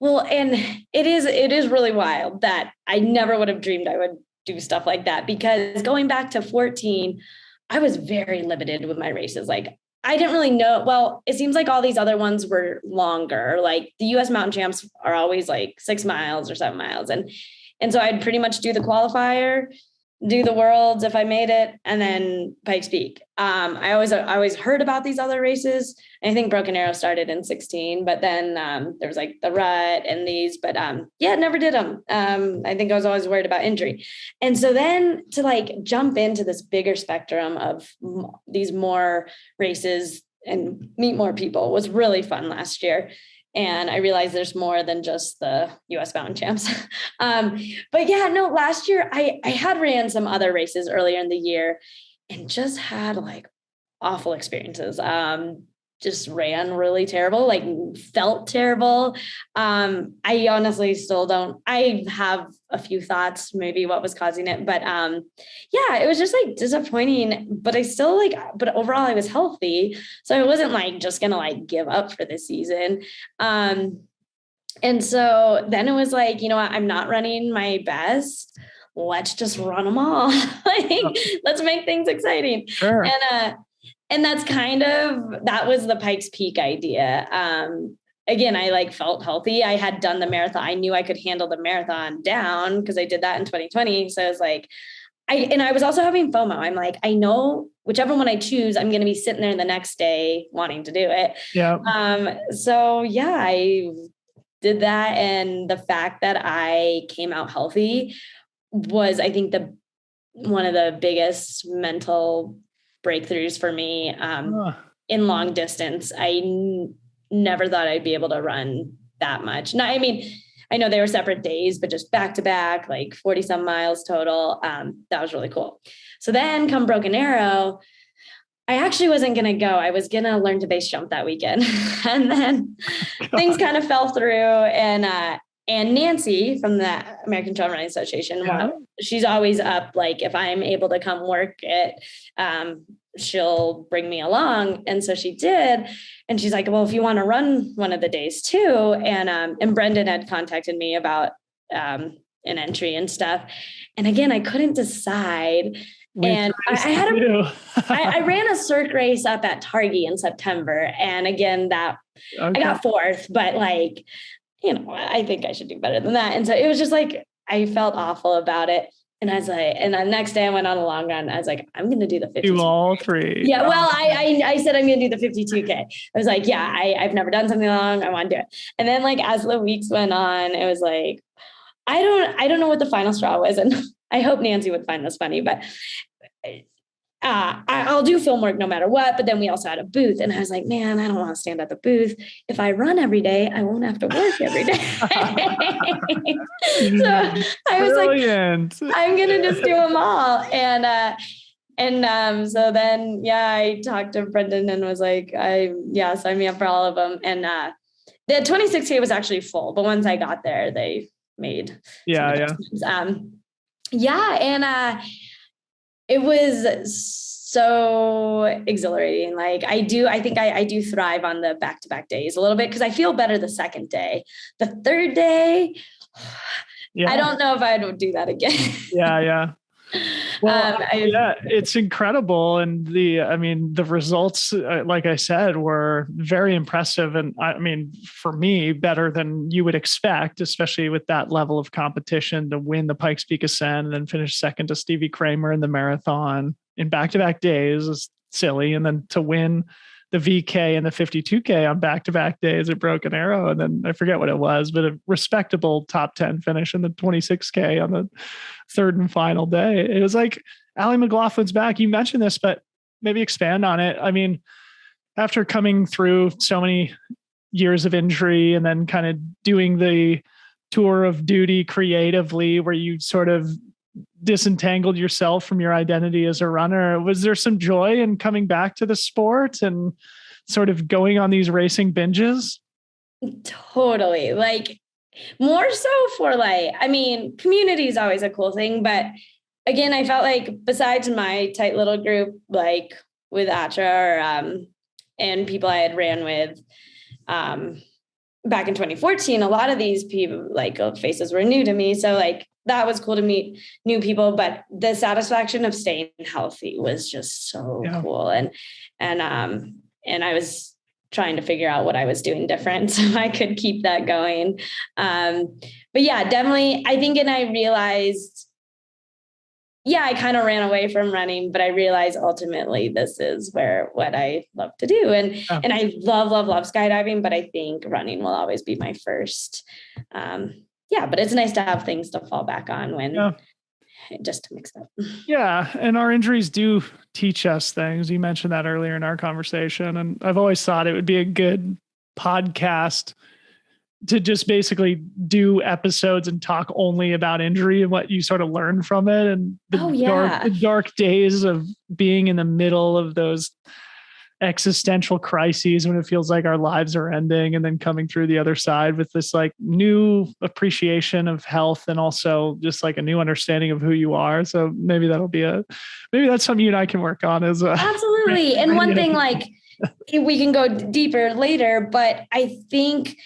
Well, and it is really wild that I never would have dreamed I would do stuff like that, because going back to 14, I was very limited with my races. Like, I didn't really know. Well, it seems like all these other ones were longer. Like the US mountain champs are always like 6 miles or 7 miles. And so I'd pretty much do the qualifier, do the worlds if I made it, and then Pikes Peak. I always heard about these other races. I think Broken Arrow started in 16, but then there was like the Rut and these, but never did them. I think I was always worried about injury. And so then to like jump into this bigger spectrum of these more races and meet more people was really fun last year. And I realized there's more than just the US mountain champs. But yeah, no, last year I had ran some other races earlier in the year and just had like awful experiences. Just ran really terrible, like felt terrible. I honestly still don't, I have a few thoughts, maybe what was causing it, but it was just like disappointing, but but overall I was healthy. So I wasn't like just going to like give up for this season. And so then it was like, you know what, I'm not running my best. Let's just run them all. Let's make things exciting. Sure. And that was the Pikes Peak idea. Again, I like felt healthy. I had done the marathon. I knew I could handle the marathon down because I did that in 2020. So I was like, I was also having FOMO. I'm like, I know whichever one I choose, I'm going to be sitting there the next day wanting to do it. Yeah. I did that. And the fact that I came out healthy was, I think, one of the biggest mental breakthroughs for me in long distance. I never thought I'd be able to run that much. Now, I mean, I know they were separate days, but just back to back, like 40 some miles total. That was really cool. So then come Broken Arrow, I actually wasn't going to go. I was going to learn to base jump that weekend. And then things kind of fell through, and Nancy from the American Trail Running Association, she's always up. Like if I'm able to come work it, she'll bring me along. And so she did. And she's like, well, if you want to run one of the days too. And Brendan had contacted me about an entry and stuff. And again, I couldn't decide. And I ran a circ race up at Targhee in September. And again, I got 4th, but like, I think I should do better than that. And so it was just like, I felt awful about it. And I was like, and the next day I went on a long run. I was like, I'm going to do the 52. Do all 3. Yeah. Well, I said, I'm going to do the 52K. I was like, yeah, I've never done something long. I want to do it. And then like, as the weeks went on, it was like, I don't know what the final straw was. And I hope Nancy would find this funny, but I'll do film work no matter what. But then we also had a booth, and I was like, man, I don't want to stand at the booth. If I run every day, I won't have to work every day. So I was Brilliant. like, I'm going to just do them all. And so then, I talked to Brendan and was like, sign me up for all of them. And the 26K was actually full, but once I got there, they made. And it was so exhilarating. Like I think I do thrive on the back-to-back days a little bit because I feel better the second day. The third day, I don't know if I would do that again. Yeah. Well, it's incredible. And the results, like I said, were very impressive. And I mean, for me, better than you would expect, especially with that level of competition to win the Pikes Peak Ascent and then finish second to Stevie Kramer in the marathon in back-to-back days is silly. And then to win the VK and the 52K on back-to-back days at Broken Arrow. And then I forget what it was, but a respectable top 10 finish in the 26K on the third and final day. It was like Allie McLaughlin's back. You mentioned this, but maybe expand on it. I mean, after coming through so many years of injury and then kind of doing the tour of duty creatively where you sort of disentangled yourself from your identity as a runner, was there some joy in coming back to the sport and sort of going on these racing binges? Totally. Like more so for community is always a cool thing. But again, I felt like besides my tight little group, like with ATRA and people I had ran with back in 2014, a lot of these people, like faces were new to me. So like, that was cool to meet new people, but the satisfaction of staying healthy was just so cool. And I was trying to figure out what I was doing different so I could keep that going. But yeah, definitely. I think, and I realized, I kind of ran away from running, but I realized ultimately this is what I love to do. And I love skydiving, but I think running will always be my first, but it's nice to have things to fall back on just to mix up. Yeah. And our injuries do teach us things. You mentioned that earlier in our conversation. And I've always thought it would be a good podcast to just basically do episodes and talk only about injury and what you sort of learn from it. And the dark days of being in the middle of those existential crises when it feels like our lives are ending, and then coming through the other side with this like new appreciation of health and also just like a new understanding of who you are. So maybe that's something you and I can work on as absolutely. And one thing, like we can go deeper later, but I think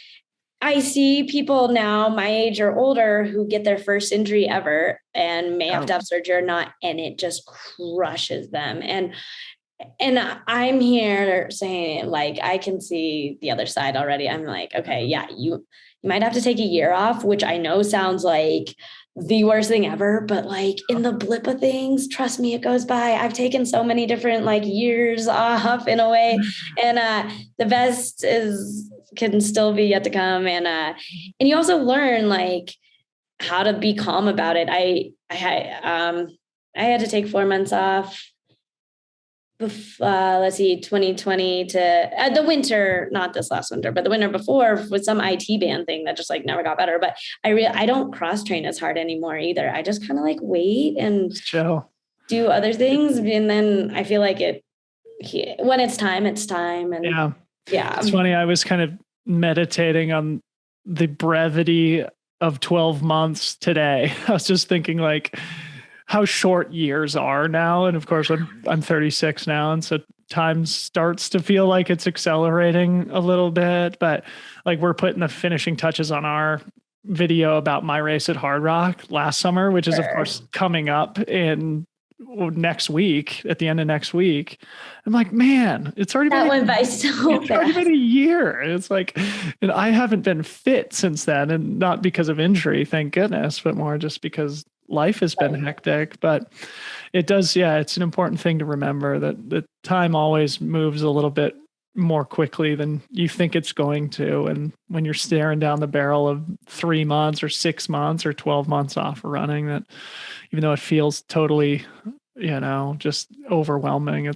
I see people now my age or older who get their first injury ever and may have to have surgery or not, and it just crushes them. And I'm here saying, like, I can see the other side already. I'm like, okay, you might have to take a year off, which I know sounds like the worst thing ever, but like in the blip of things, trust me, it goes by. I've taken so many different like years off in a way, and the best can still be yet to come. And you also learn like how to be calm about it. I had to take 4 months off. 2020 to the winter, not this last winter, but the winter before, with some IT band thing that just like never got better. But I don't cross train as hard anymore either. I just kind of like wait and do other things. And then I feel like when it's time, it's time. And yeah. It's funny. I was kind of meditating on the brevity of 12 months today. I was just thinking like, how short years are now. And of course I'm 36 now. And so time starts to feel like it's accelerating a little bit, but like we're putting the finishing touches on our video about my race at Hard Rock last summer, which is of course coming up in next week, at the end of next week. I'm like, man, it's already went by so fast. It's already been a year. And it's like, and I haven't been fit since then, and not because of injury, thank goodness, but more just because life has been hectic. But it does, it's an important thing to remember that the time always moves a little bit more quickly than you think it's going to. And when you're staring down the barrel of 3 months or 6 months or 12 months off of running, that even though it feels totally, just overwhelming,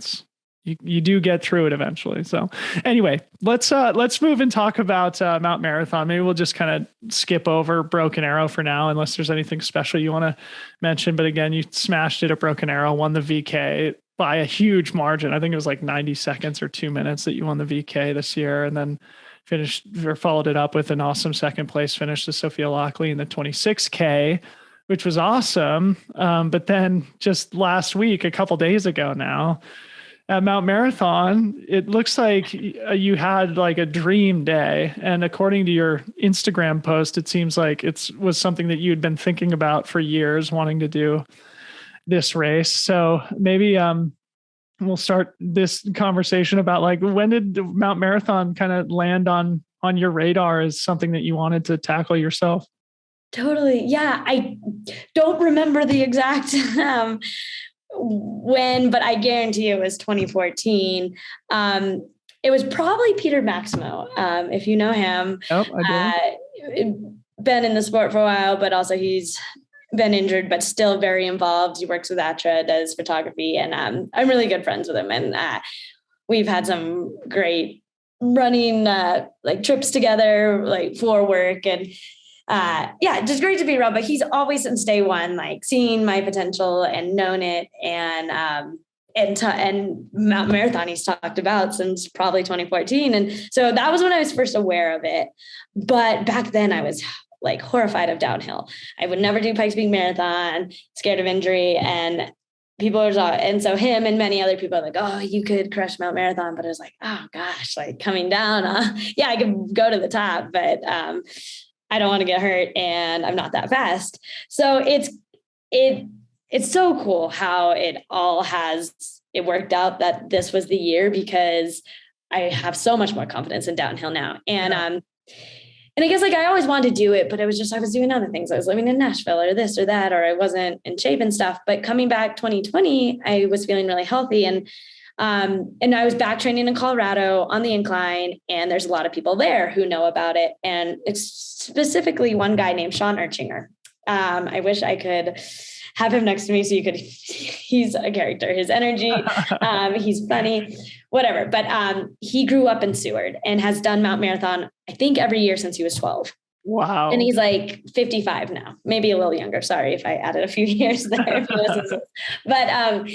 you do get through it eventually. So anyway, let's move and talk about Mount Marathon. Maybe we'll just kind of skip over Broken Arrow for now, unless there's anything special you want to mention. But again, you smashed it at Broken Arrow, won the VK by a huge margin. I think it was like 90 seconds or 2 minutes that you won the VK this year, and then followed it up with an awesome second place finish to Sophia Lockley in the 26K. which was awesome. But then just last week, a couple days ago now, at Mount Marathon, it looks like you had like a dream day. And according to your Instagram post, it seems like it was something that you'd been thinking about for years, wanting to do this race. So maybe we'll start this conversation about like, when did the Mount Marathon kind of land on your radar as something that you wanted to tackle yourself? Totally. Yeah. I don't remember the exact when, but I guarantee it was 2014. It was probably Peter Maximo. If you know him, I do. Been in the sport for a while, but also he's been injured, but still very involved. He works with ATRA, does photography, and I'm really good friends with him. And we've had some great running like trips together, like for work, and just great to be around. But he's always since day one, like seeing my potential and known it, and Mount Marathon he's talked about since probably 2014. And so that was when I was first aware of it. But back then I was like horrified of downhill. I would never do Pikes Peak Marathon, scared of injury. And people are, and so him and many other people are like, oh, you could crush Mount Marathon. But it was like, oh gosh, like coming down, yeah, I could go to the top, but I don't want to get hurt and I'm not that fast. So it's so cool how it worked out that this was the year, because I have so much more confidence in downhill now. And I guess like I always wanted to do it, but I was doing other things. I was living in Nashville or this or that, or I wasn't in shape and stuff. But coming back 2020, I was feeling really healthy. And I was back training in Colorado on the incline, and there's a lot of people there who know about it. And it's specifically one guy named Sean Erchinger. I wish I could have him next to me so he's a character, his energy, he's funny, whatever. But he grew up in Seward and has done Mount Marathon, I think every year since he was 12. Wow. And he's like 55 now, maybe a little younger. Sorry if I added a few years there. But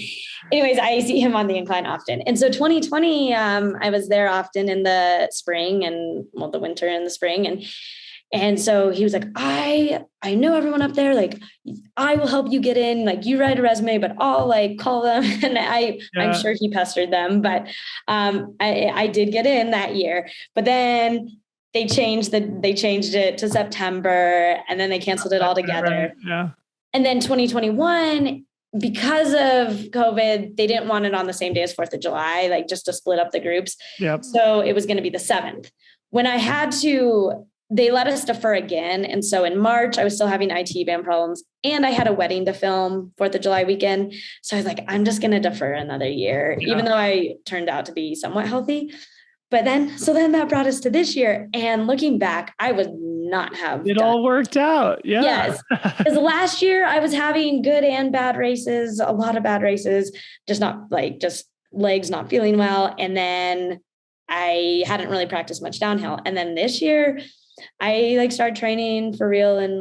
anyways, I see him on the incline often. And so 2020, I was there often in the spring and the winter and the spring. And so he was like, I know everyone up there. Like, I will help you get in. Like, you write a resume, but I'll like call them. And I'm sure he pestered them, but I did get in that year. But then they changed it to September, and then they canceled it altogether. Yeah. And then 2021, because of COVID, they didn't want it on the same day as 4th of July, like just to split up the groups. Yep. So it was going to be the 7th. When I had to, they let us defer again. And so in March, I was still having IT band problems, and I had a wedding to film 4th of July weekend. So I was like, I'm just going to defer another year, even though I turned out to be somewhat healthy. But then that brought us to this year. And looking back, I would not have it all worked out. Yeah. Yes. Because last year I was having good and bad races, a lot of bad races, just legs not feeling well. And then I hadn't really practiced much downhill. And then this year I started training for real in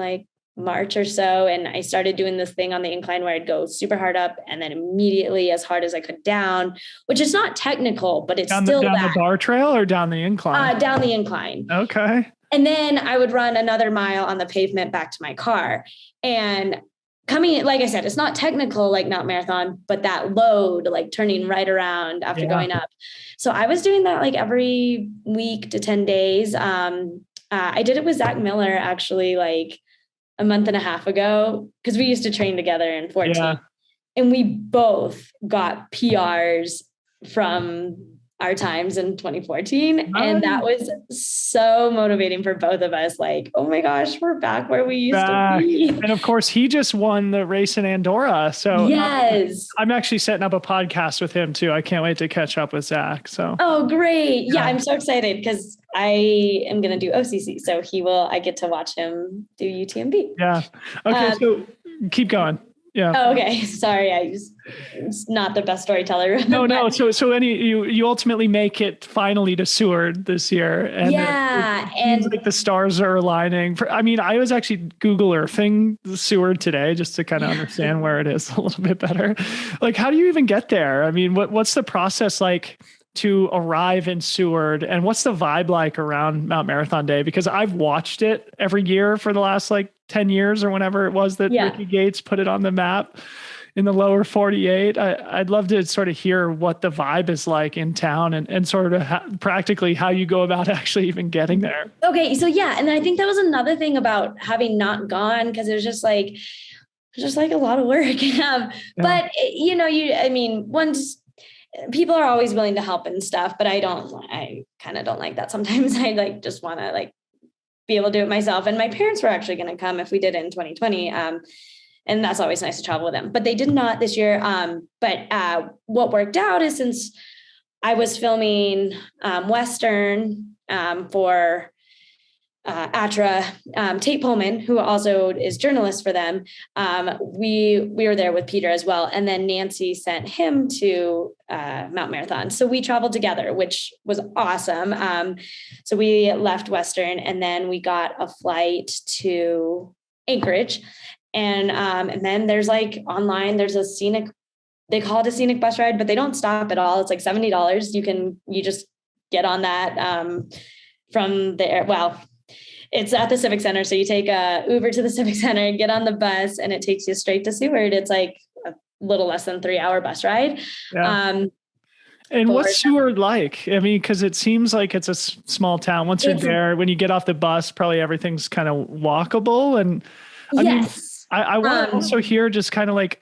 March or so. And I started doing this thing on the incline where I'd go super hard up and then immediately as hard as I could down, which is not technical, but it's down the bar trail or down the incline? Down the incline. Okay. And then I would run another mile on the pavement back to my car. And coming, like I said, it's not technical like Mount Marathon, but that load, like turning right around after going up. So I was doing that every week to 10 days. I did it with Zach Miller actually a month and a half ago, because we used to train together in 14 and we both got PRs from our times in 2014. And that was so motivating for both of us. Oh my gosh, we're back where we used to be. And of course he just won the race in Andorra. So yes, I'm actually setting up a podcast with him too. I can't wait to catch up with Zach. So, oh, great. Yeah. I'm so excited because I am going to do OCC. So I get to watch him do UTMB. Yeah. Okay. So keep going. Yeah. Oh, okay. Sorry. It's not the best storyteller. No. So you ultimately make it finally to Seward this year. And it seems like the stars are aligning. I was actually Google Earthing Seward today just to kind of understand where it is a little bit better. How do you even get there? What's the process like to arrive in Seward, and what's the vibe like around Mount Marathon Day? Because I've watched it every year for the last like 10 years or whenever it was that Ricky Gates put it on the map in the lower 48. I'd love to sort of hear what the vibe is like in town and sort of practically how you go about actually even getting there. Okay. So yeah. And I think that was another thing about having not gone, because it was just like a lot of work. But once people are always willing to help and stuff, but I kind of don't like that. Sometimes I like just want to like be able to do it myself. And my parents were actually going to come if we did it in 2020. And that's always nice to travel with them, but they did not this year. But what worked out is, since I was filming Western for ATRA, Tate Pullman, who also is journalist for them. We were there with Peter as well. And then Nancy sent him to Mount Marathon. So we traveled together, which was awesome. So we left Western, and then we got a flight to Anchorage. And then there's like online, there's a scenic, they call it a scenic bus ride, but they don't stop at all. It's like $70. You just get on that from there. Well, it's at the Civic Center. So you take a Uber to the Civic Center and get on the bus, and it takes you straight to Seward. It's like a little less than 3-hour bus ride. Yeah. And what's Seward like? I mean, because it seems like it's a small town. Once you're there, when you get off the bus, probably everything's kind of walkable. And I want to also hear just kind of like,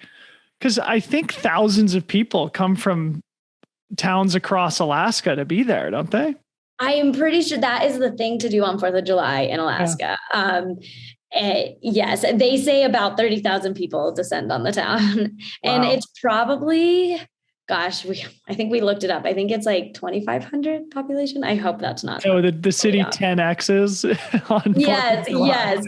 because I think thousands of people come from towns across Alaska to be there, don't they? I am pretty sure that is the thing to do on 4th of July in Alaska. Yes, they say about 30,000 people descend on the town. And it's probably, I think we looked it up. I think it's like 2,500 population. I hope that's not. So the city 10Xs on 4th of July. Yes.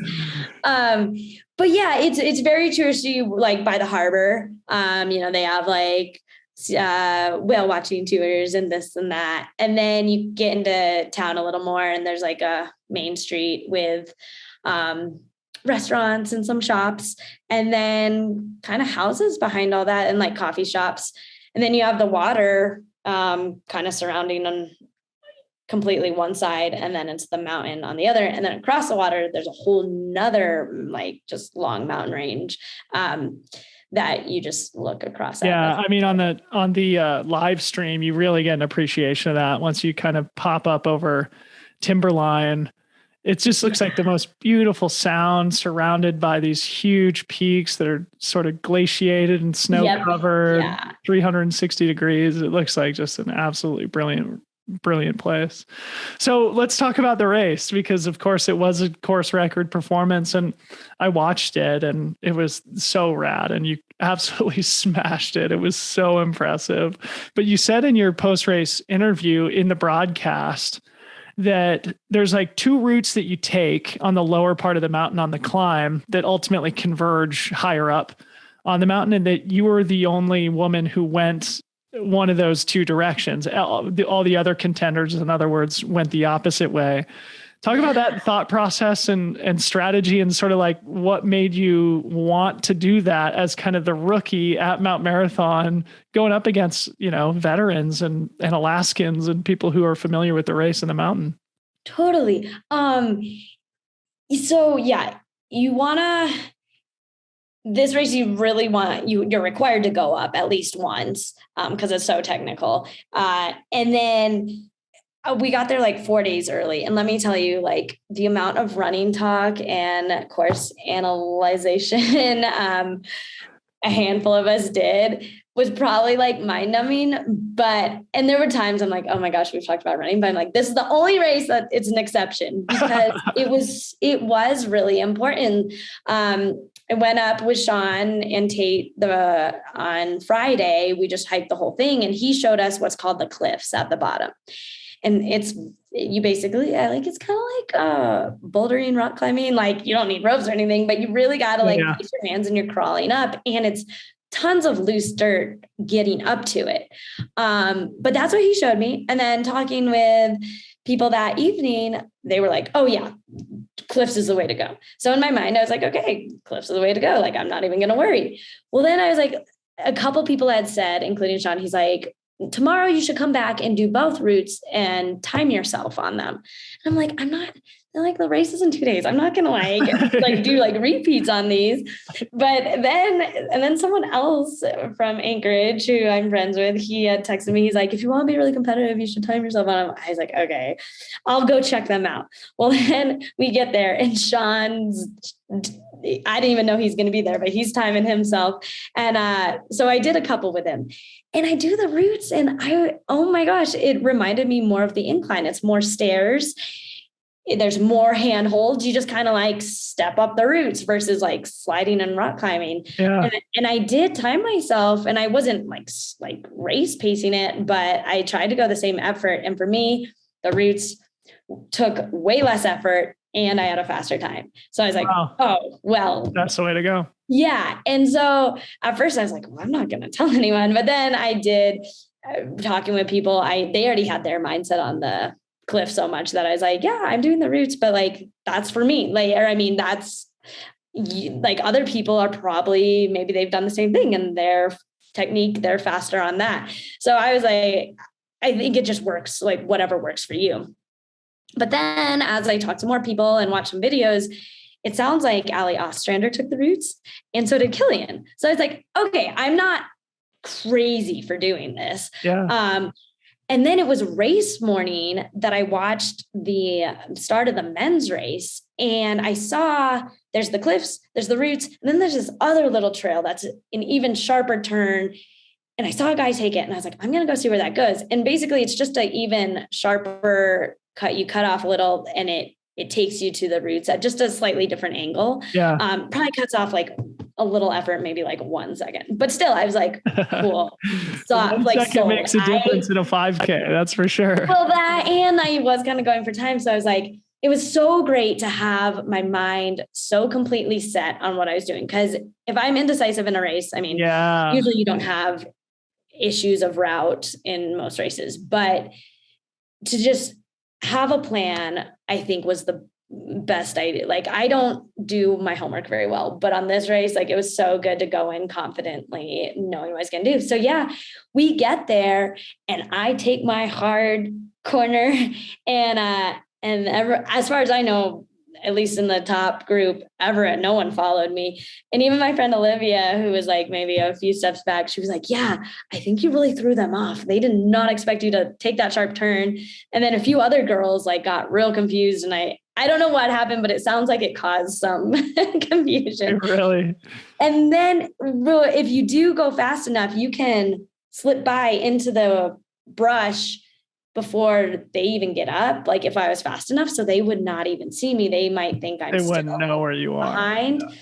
But yeah, it's very touristy, like by the harbor. They have like whale watching tours and this and that. And then you get into town a little more, and there's like a main street with restaurants and some shops, and then kind of houses behind all that, and like coffee shops. And then you have the water kind of surrounding on completely one side, and then it's the mountain on the other. And then across the water, there's a whole nother like just long mountain range that you just look across. Yeah. I mean, on the live stream, you really get an appreciation of that. Once you kind of pop up over Timberline, it just looks like the most beautiful sound, surrounded by these huge peaks that are sort of glaciated and snow covered, 360 degrees. It looks like just an absolutely brilliant place. So let's talk about the race, because of course it was a course record performance, and I watched it and it was so rad, and you absolutely smashed it. It was so impressive. But you said in your post-race interview in the broadcast that there's like 2 routes that you take on the lower part of the mountain on the climb that ultimately converge higher up on the mountain, and that you were the only woman who went one of those 2 directions. All the other contenders, in other words, went the opposite way. Talk about that thought process and strategy, and sort of like what made you want to do that as kind of the rookie at Mount Marathon, going up against, veterans and Alaskans and people who are familiar with the race and the mountain. Totally. So yeah, this race, you're required to go up at least once because it's so technical. And then we got there like 4 days early. And let me tell you, like the amount of running talk and course analyzation a handful of us did was probably like mind numbing. And there were times I'm like, oh my gosh, we've talked about running, but I'm like, this is the only race that it's an exception, because it was really important. I went up with Sean and Tate on Friday. We just hiked the whole thing, and he showed us what's called the cliffs at the bottom. And you basically, it's kind of like bouldering, rock climbing. Like you don't need ropes or anything, but you really got to place your hands and you're crawling up, and it's tons of loose dirt getting up to it. But that's what he showed me. And then talking with people that evening, they were like, oh yeah, cliffs is the way to go. So in my mind, I was like, okay, cliffs is the way to go. Like, I'm not even going to worry. Well, then I was like, a couple people had said, including Sean, he's like, tomorrow you should come back and do both routes and time yourself on them. And I'm like, they're like, the race is in 2 days. I'm not going to do repeats on these. But then someone else from Anchorage who I'm friends with, he had texted me. He's like, if you want to be really competitive, you should time yourself on them. I was like, okay, I'll go check them out. Well, then we get there and I didn't even know he's going to be there, but he's timing himself. And so I did a couple with him. And I do the routes and oh my gosh, it reminded me more of the incline. It's more stairs. There's more handholds. You just kind of like step up the routes versus like sliding and rock climbing. Yeah. And I did time myself and I wasn't like race pacing it, but I tried to go the same effort. And for me, the routes took way less effort and I had a faster time. So I was like, wow. Oh, well, that's the way to go. Yeah. And so at first I was like, well, I'm not going to tell anyone, but then I did talking with people. They already had their mindset on the cliff so much that I was like, yeah, I'm doing the routes, but like, that's for me. That's like other people are probably, maybe they've done the same thing and their technique, they're faster on that. So I was like, I think it just works, like whatever works for you. But then as I talked to more people and watched some videos, it sounds like Allie Ostrander took the routes and so did Killian. So I was like, okay, I'm not crazy for doing this. Yeah. And then it was race morning that I watched the start of the men's race and I saw there's the cliffs, there's the routes, and then there's this other little trail that's an even sharper turn. And I saw a guy take it and I was like, I'm going to go see where that goes. And basically it's just an even sharper cut. You cut off a little and it takes you to the routes at just a slightly different angle. Yeah. Probably cuts off like a little effort, maybe like 1 second, but still I was like, cool. So it makes a difference in a 5K. That's for sure. Well, and I was kind of going for time. So I was like, it was so great to have my mind so completely set on what I was doing. Cause if I'm indecisive in a race, I mean, usually you don't have issues of route in most races, but to just have a plan, I think was the best idea. Like I don't do my homework very well, but on this race, like it was so good to go in confidently knowing what I was going to do. So yeah, we get there and I take my hard corner and as far as I know, at least in the top group, Everett, no one followed me. And even my friend Olivia, who was like maybe a few steps back, she was like, yeah, I think you really threw them off. They did not expect you to take that sharp turn. And then a few other girls like got real confused. And I don't know what happened, but it sounds like it caused some confusion. Really? And then if you do go fast enough, you can slip by into the brush before they even get up. Like if I was fast enough, so they would not even see me. They might think they wouldn't know where you are behind. Yeah.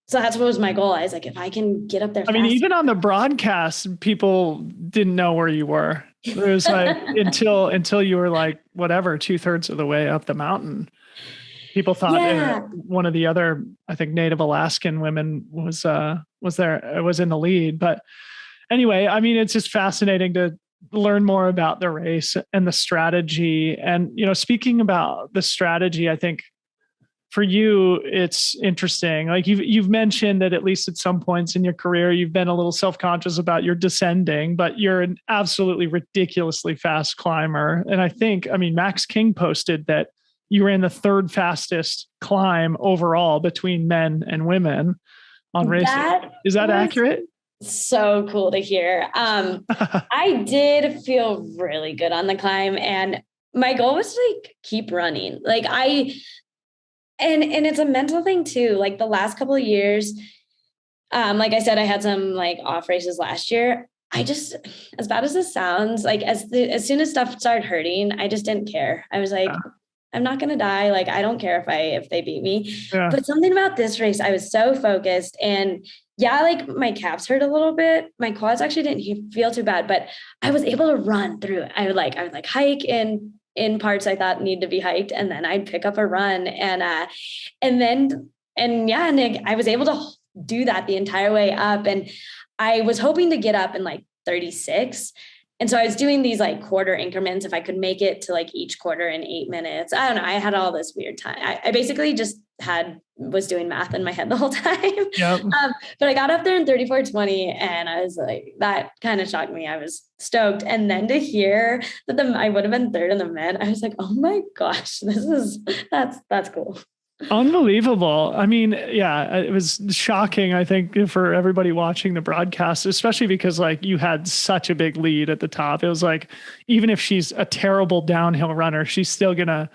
So that's what was my goal. I was like, if I can get up there. I mean, even on the broadcast, people didn't know where you were. It was like until you were like, whatever, 2/3 of the way up the mountain. People thought one of the other, I think, Native Alaskan women was in the lead. But anyway, I mean, it's just fascinating to learn more about the race and the strategy. And, speaking about the strategy, I think for you, it's interesting. Like you've mentioned that at least at some points in your career, you've been a little self-conscious about your descending, but you're an absolutely ridiculously fast climber. And I think, Max King posted that you were in the 3rd fastest climb overall between men and women on racing. Is that accurate? So cool to hear. I did feel really good on the climb and my goal was to like keep running. Like and it's a mental thing too. Like the last couple of years, like I said, I had some like off races last year. I just, as bad as this sounds, like as soon as stuff started hurting, I just didn't care. I was like, I'm not going to die. Like, I don't care if they beat me, but something about this race, I was so focused and like my calves hurt a little bit. My quads actually didn't feel too bad, but I was able to run through it. I would hike in parts I thought need to be hiked. And then I'd pick up a run and I was able to do that the entire way up. And I was hoping to get up in like 36. And so I was doing these like quarter increments. If I could make it to like each quarter in 8 minutes, I don't know. I had all this weird time. I basically just was doing math in my head the whole time. Yep. But I got up there in 34:20 and I was like, that kind of shocked me. I was stoked. And then to hear that I would have been third in the men, I was like, oh my gosh, that's cool. Unbelievable. I mean, yeah, it was shocking, I think, for everybody watching the broadcast, especially because like you had such a big lead at the top. It was like, even if she's a terrible downhill runner, she's still going to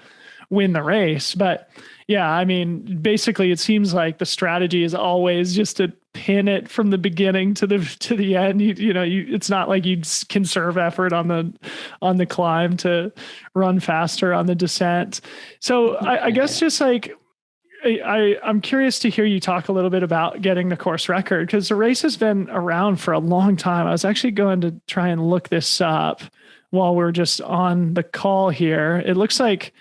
win the race. But yeah, I mean, basically it seems like the strategy is always just to pin it from the beginning to the end. It's not like you conserve effort on the climb to run faster on the descent. So I guess just like, I'm curious to hear you talk a little bit about getting the course record, because the race has been around for a long time. I was actually going to try and look this up while we're just on the call here. It looks like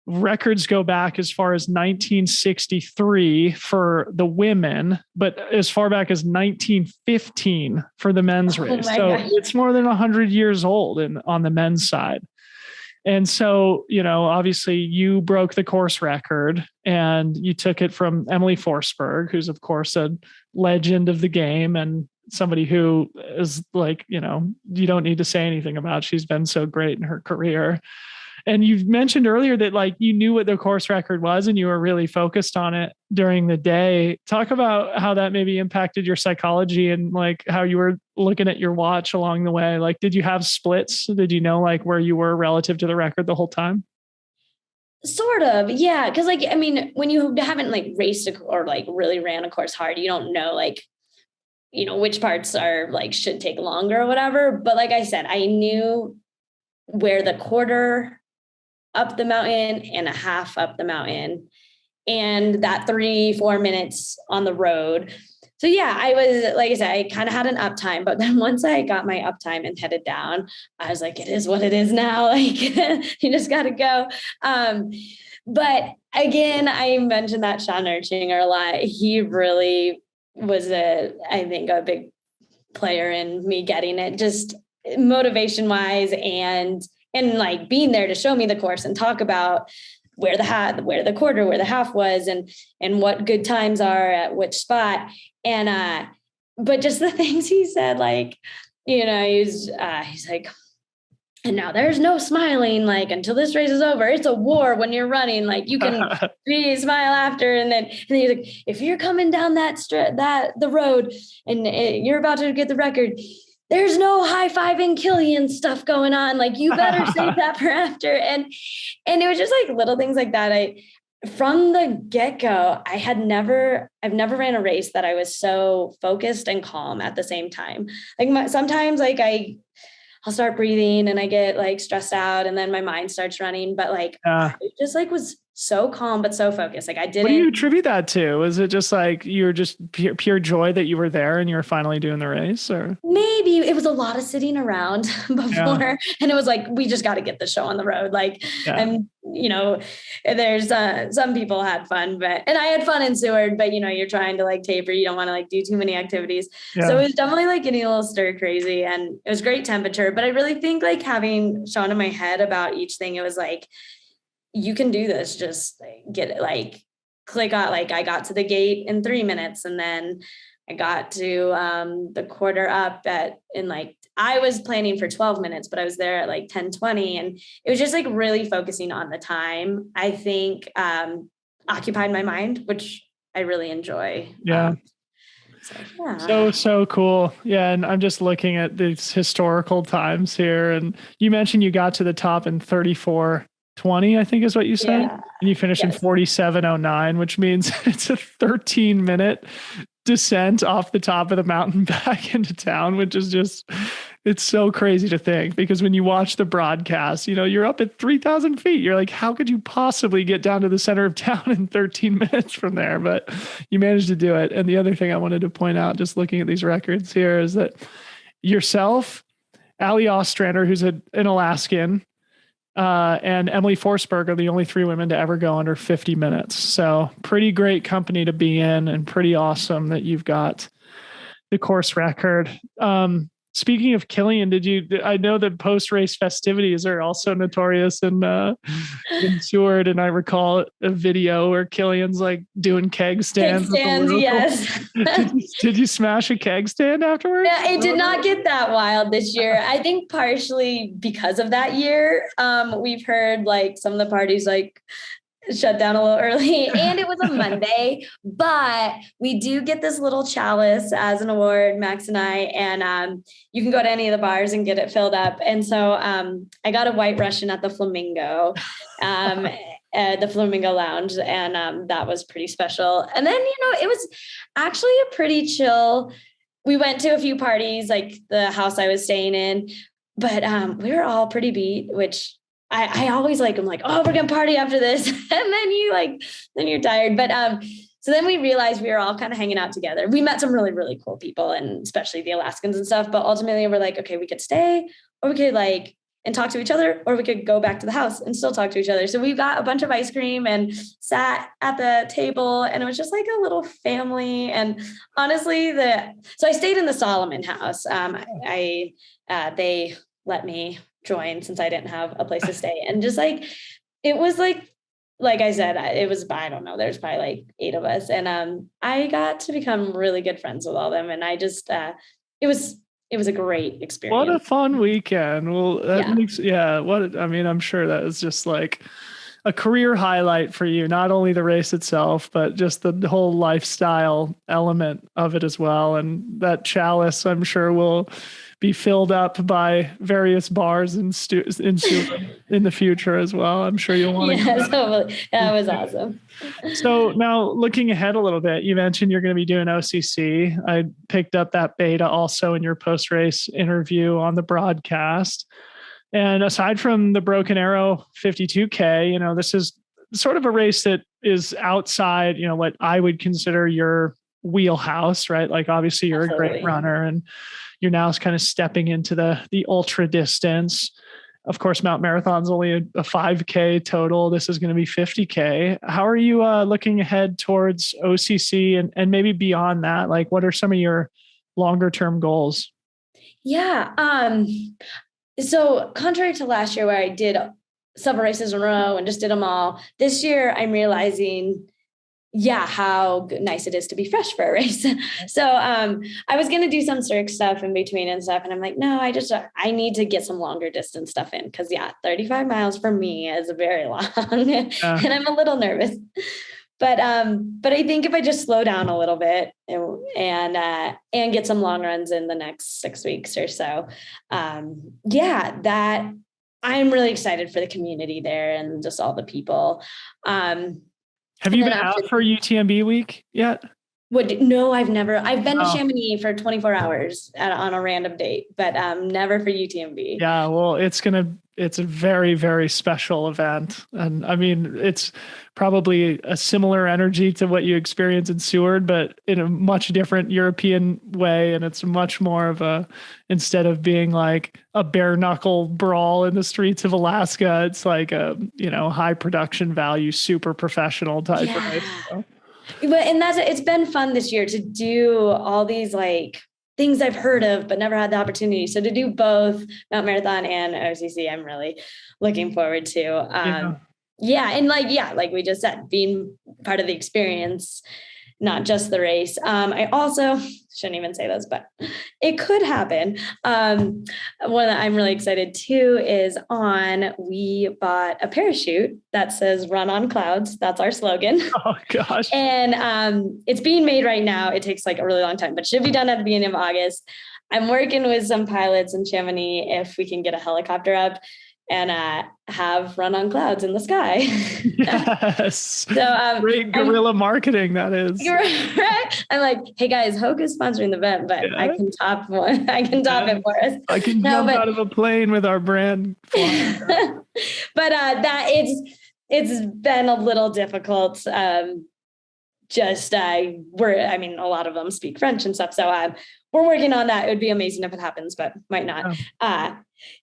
records go back as far as 1963 for the women, but as far back as 1915 for the men's race. So it's more than 100 years old on the men's side. And so, obviously you broke the course record and you took it from Emily Forsberg, who's of course a legend of the game and somebody who is like, you don't need to say anything about. She's been so great in her career. And you've mentioned earlier that like you knew what the course record was and you were really focused on it during the day. Talk about how that maybe impacted your psychology and like how you were looking at your watch along the way. Like, did you have splits? Did you know like where you were relative to the record the whole time? Sort of. Yeah. Cause like, I mean, when you haven't like raced or like really ran a course hard, you don't know like, which parts are like, should take longer or whatever. But like I said, I knew where the quarter up the mountain and a half up the mountain and that 3-4 minutes on the road. So yeah, I was, like I said, I kind of had an uptime, but then once I got my uptime and headed down, I was like, it is what it is now. Like you just got to go. But again, I mentioned that Sean Erchinger a lot. He really was I think a big player in me getting it, just motivation wise and like being there to show me the course and talk about where the quarter, where the half was and what good times are at which spot. And, but just the things he said, like, he's like, and now there's no smiling, like until this race is over, it's a war when you're running, like you can smile after. And then he's like, if you're coming down the road and you're about to get the record, there's no high-fiving Killian stuff going on. Like you better save that for after. And it was just like little things like that. From the get-go, I've never ran a race that I was so focused and calm at the same time. Like sometimes like I'll start breathing and I get like stressed out and then my mind starts running, but like it just like was so calm, but so focused. Like I didn't. What do you attribute that to? Is it just like you were just pure joy that you were there and you were finally doing the race, or maybe it was a lot of sitting around before, and it was like, we just got to get the show on the road. Like, and there's some people had fun, and I had fun in Seward, but you're trying to like taper. You don't want to like do too many activities. Yeah. So it was definitely like getting a little stir crazy, and it was great temperature, but I really think like having Sean in my head about each thing, it was like, you can do this. Just get it, like click on, like I got to the gate in 3 minutes and then I got to the quarter up I was planning for 12 minutes, but I was there at like 10:20. And it was just like really focusing on the time, I think occupied my mind, which I really enjoy. Yeah. So cool. Yeah. And I'm just looking at these historical times here. And you mentioned you got to the top in 34:20, I think is what you said. Yeah. And you finished in 47:09, which means it's a 13-minute descent off the top of the mountain back into town, which is just, it's so crazy to think, because when you watch the broadcast, you're up at 3,000 feet. You're like, how could you possibly get down to the center of town in 13 minutes from there? But you managed to do it. And the other thing I wanted to point out, just looking at these records here, is that yourself, Allie Ostrander, who's an Alaskan, and Emily Forsberg are the only 3 women to ever go under 50 minutes. So pretty great company to be in, and pretty awesome that you've got the course record. Speaking of Killian, I know that post-race festivities are also notorious in Seward. And I recall a video where Killian's like doing keg stands. Yes. Did you smash a keg stand afterwards? Yeah, it did not get that wild this year. I think partially because of that year. We've heard like some of the parties like shut down a little early, and it was a Monday, but we do get this little chalice as an award, Max and I, and you can go to any of the bars and get it filled up. And so I got a White Russian at the Flamingo, the Flamingo Lounge, and that was pretty special. And then, it was actually a pretty chill. We went to a few parties, like the house I was staying in, but we were all pretty beat, which I always I'm like, oh, we're going to party after this. And then you're tired. But so then we realized we were all kind of hanging out together. We met some really, really cool people, and especially the Alaskans and stuff. But ultimately we're like, okay, we could stay, or we could and talk to each other, or we could go back to the house and still talk to each other. So we got a bunch of ice cream and sat at the table, and it was just like a little family. And honestly, so I stayed in the Solomon house. They let me join since I didn't have a place to stay. And just it was like I said, it was, I don't know, there's probably like 8 of us. And I got to become really good friends with all of them. And I just, it was a great experience. What a fun weekend. Well, I'm sure that was just like a career highlight for you, not only the race itself, but just the whole lifestyle element of it as well. And that chalice, I'm sure, will be filled up by various bars in the future as well. I'm sure you'll want to. Yeah, totally. That was awesome. So now looking ahead a little bit, you mentioned you're going to be doing OCC. I picked up that beta also in your post-race interview on the broadcast. And aside from the Broken Arrow 52K, this is sort of a race that is outside, what I would consider your wheelhouse, right? Like obviously you're Absolutely. A great runner, and you're now kind of stepping into the ultra distance. Of course, Mount Marathon's only a 5K total. This is going to be 50K. How are you looking ahead towards OCC and maybe beyond that? Like, what are some of your longer term goals? Yeah. So contrary to last year where I did several races in a row and just did them all, this year I'm realizing how nice it is to be fresh for a race. So I was going to do some circ stuff in between and stuff. And I'm like, no, I need to get some longer distance stuff in. Cause 35 miles for me is very long and I'm a little nervous, but I think if I just slow down a little bit and get some long runs in the next 6 weeks or so, that I'm really excited for the community there and just all the people. Have you been out for UTMB week yet? No, I've never. I've been to Chamonix for 24 hours on a random date, but never for UTMB. Yeah, well, it's a very, very special event. And I mean, it's probably a similar energy to what you experience in Seward, but in a much different European way. And it's much more of instead of being like a bare knuckle brawl in the streets of Alaska, it's like a, high production value, super professional type of race. So. And it's been fun this year to do all these things I've heard of, but never had the opportunity. So to do both Mount Marathon and OCC, I'm really looking forward to. And like we just said, being part of the experience, not just the race. I also shouldn't even say this, but it could happen. One that I'm really excited too is we bought a parachute that says "Run on Clouds." That's our slogan. Oh gosh. And it's being made right now. It takes a really long time, but should be done at the beginning of August. I'm working with some pilots in Chamonix if we can get a helicopter up and have "Run on Clouds" in the sky. Yes. So great guerrilla marketing that is. Right? I'm like, hey guys, Hoke is sponsoring the event, but I can top one. I can top it for us. I can jump out of a plane with our brand flying. But it's been a little difficult. A lot of them speak French and stuff. So we're working on that. It would be amazing if it happens, but might not.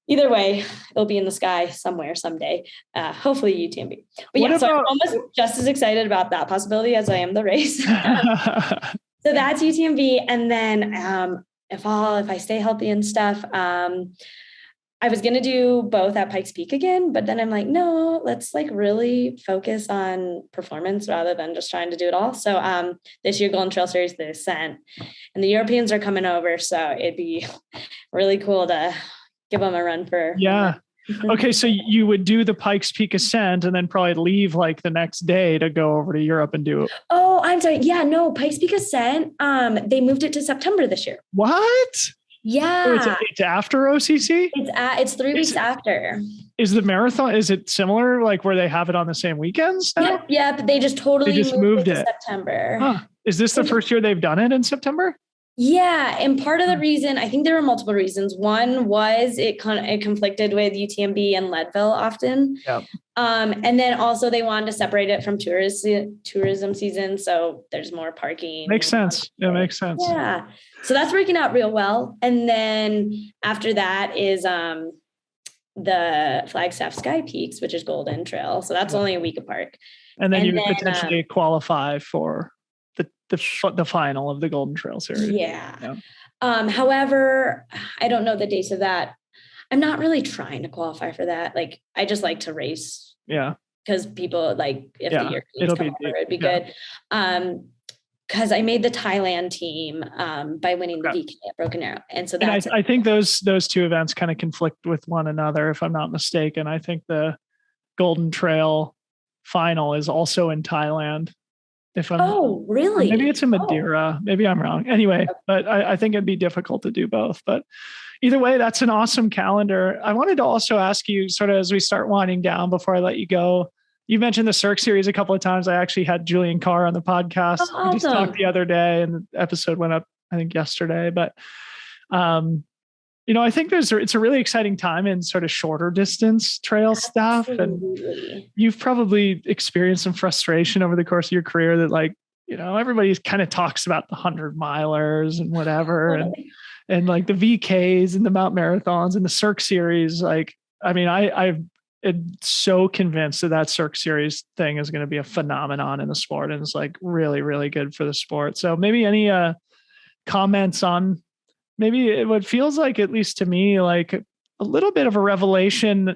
Either way, it'll be in the sky somewhere someday. Hopefully UTMB. But so I'm almost just as excited about that possibility as I am the race. So that's UTMB. And then if I stay healthy and stuff. I was going to do both at Pikes Peak again, but then I'm like, no, let's like really focus on performance rather than just trying to do it all. So this year, Golden Trail Series, the Ascent, and the Europeans are coming over. So it'd be really cool to give them a run for. Yeah. Okay. So you would do the Pikes Peak Ascent and then probably leave like the next day to go over to Europe and do it. Oh, I'm sorry. Yeah, no, Pikes Peak Ascent. They moved it to September this year. What? Yeah. So it's after OCC? It's 3 weeks after. Is the marathon, is it similar, like where they have it on the same weekends now? Yeah, but they just moved it to September. Huh. Is this the first year they've done it in September? Yeah. And part of the reason, I think there were multiple reasons. One was it conflicted with UTMB and Leadville often. Yep. And then also they wanted to separate it from tourism season. So there's more parking. Makes sense. It makes sense. Yeah. So that's working out real well. And then after that is the Flagstaff Sky Peaks, which is Golden Trail. So that's only a week apart. And then you potentially qualify for the final of the Golden Trail Series. Yeah. However, I don't know the dates of that. I'm not really trying to qualify for that. Like, I just like to race. Yeah. Because people like, if the year it'll come over, it'd be good. Because I made the Thailand team by winning the VK at Broken Arrow. And so that's, I think those two events kind of conflict with one another, if I'm not mistaken. I think the Golden Trail final is also in Thailand. Really? Maybe it's in Madeira. Maybe I'm wrong. Anyway, but I think it'd be difficult to do both. But either way, that's an awesome calendar. I wanted to also ask you, sort of as we start winding down before I let you go, you mentioned the Cirque Series a couple of times. I actually had Julian Carr on the podcast. Oh, awesome. We just talked the other day and the episode went up, I think, yesterday. But I think it's a really exciting time in sort of shorter distance trail stuff. And you've probably experienced some frustration over the course of your career that everybody kind of talks about the 100-milers and whatever, and like the VKs and the Mount Marathons and the Cirque Series. I'm so convinced that Cirque Series thing is going to be a phenomenon in the sport. And it's like really, really good for the sport. So maybe any comments on maybe what feels like, at least to me, like a little bit of a revelation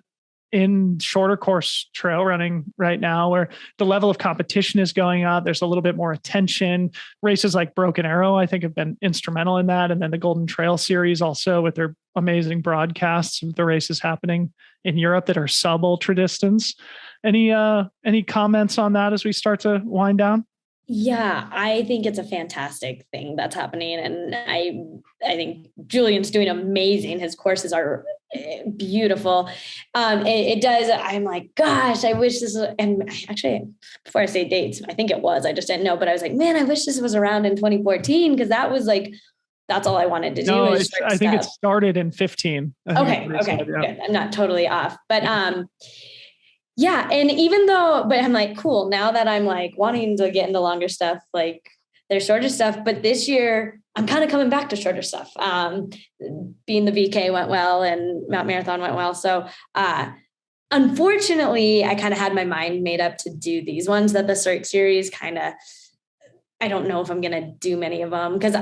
in shorter course trail running right now, where the level of competition is going up. There's a little bit more attention. Races like Broken Arrow, I think, have been instrumental in that. And then the Golden Trail Series also, with their amazing broadcasts of the races happening in Europe that are sub ultra distance. Any comments on that as we start to wind down? Yeah, I think it's a fantastic thing that's happening. And I think Julian's doing amazing. His courses are beautiful. It does. I'm like, gosh, I wish this was, and actually, before I say dates, I think it was, I just didn't know, but I was like, man, I wish this was around in 2014. Because that was like, that's all I wanted to do. No, I think it started in 15. Okay. Good. I'm not totally off, but, yeah. And but I'm like, cool. Now that I'm like wanting to get into longer stuff, like there's shorter stuff, but this year I'm kind of coming back to shorter stuff. Being the VK went well and Mount Marathon went well. So, unfortunately I kind of had my mind made up to do these ones that the Cirque Series I don't know if I'm going to do many of them because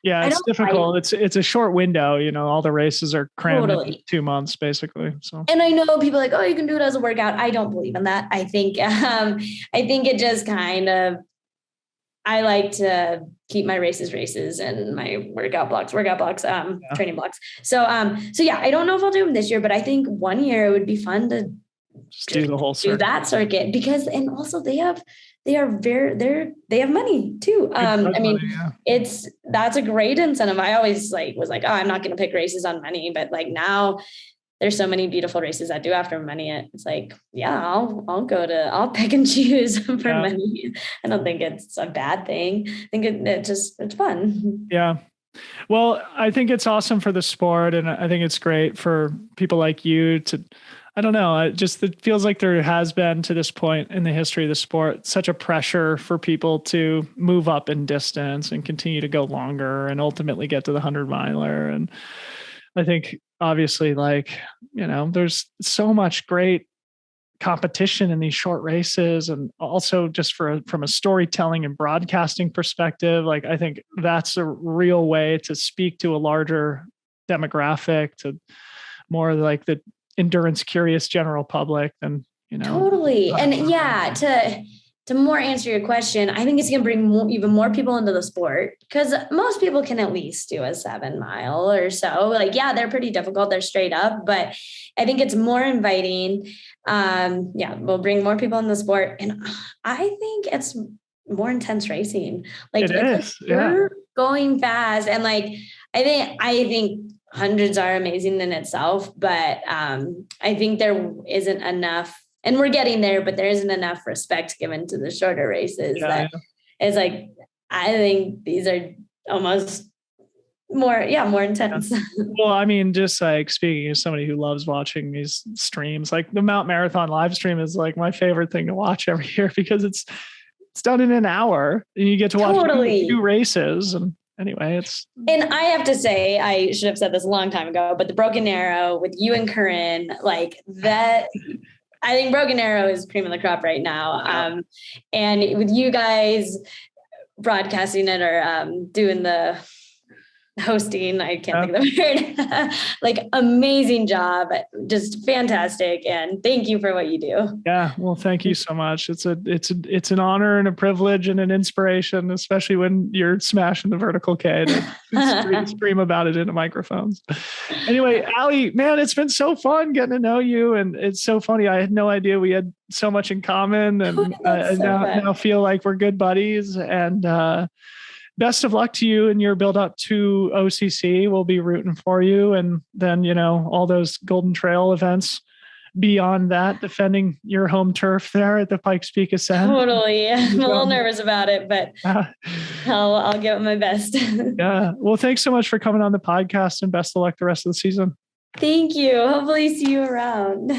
it's difficult. It's a short window, all the races are crammed in 2 months basically. So, and I know people are like, oh, you can do it as a workout. I don't believe in that. I think it just kind of, I like to keep my races and my workout blocks, training blocks. So yeah, I don't know if I'll do them this year, but I think one year it would be fun to just do the whole circuit. Do that circuit because, and also they have money too. That's a great incentive. I always was like, oh, I'm not going to pick races on money, but like now there's so many beautiful races that do after money. It's like, yeah, I'll pick and choose for money. I don't think it's a bad thing. I think it's fun. Yeah. Well, I think it's awesome for the sport. And I think it's great for people like you to, I don't know. It feels like there has been to this point in the history of the sport, such a pressure for people to move up in distance and continue to go longer and ultimately get to the 100-miler. And I think obviously there's so much great competition in these short races, and also just from a storytelling and broadcasting perspective, like I think that's a real way to speak to a larger demographic, to more like the endurance curious general public than, Totally. And yeah, to more answer your question, I think it's going to bring even more people into the sport, because most people can at least do a 7 mile or so. Like, yeah, they're pretty difficult. They're straight up, but I think it's more inviting. We'll bring more people in the sport. And I think it's more intense racing. Like, we're going fast. And like, I think hundreds are amazing in itself, but I think there isn't enough. And we're getting there, but there isn't enough respect given to the shorter races. It's like, I think these are almost more intense. Well, I mean, just like speaking as somebody who loves watching these streams, like the Mount Marathon live stream is like my favorite thing to watch every year, because it's done in an hour and you get to watch two races. And anyway, and I have to say, I should have said this a long time ago, but the Broken Arrow with you and Corinne, like that, I think Broken Arrow is cream of the crop right now. And with you guys broadcasting it or doing the hosting, I can't think of the word, like amazing job, just fantastic. And thank you for what you do. Yeah. Well, thank you so much. It's an honor and a privilege and an inspiration, especially when you're smashing the vertical K to scream about it into microphones. Anyway, Allie, man, it's been so fun getting to know you. And it's so funny. I had no idea we had so much in common, and now feel like we're good buddies. And, best of luck to you in your build up to OCC. We'll be rooting for you. And then, all those Golden Trail events beyond that, defending your home turf there at the Pikes Peak Ascent. Totally. I'm a little nervous about it, but I'll give it my best. Yeah. Well, thanks so much for coming on the podcast, and best of luck the rest of the season. Thank you. Hopefully see you around.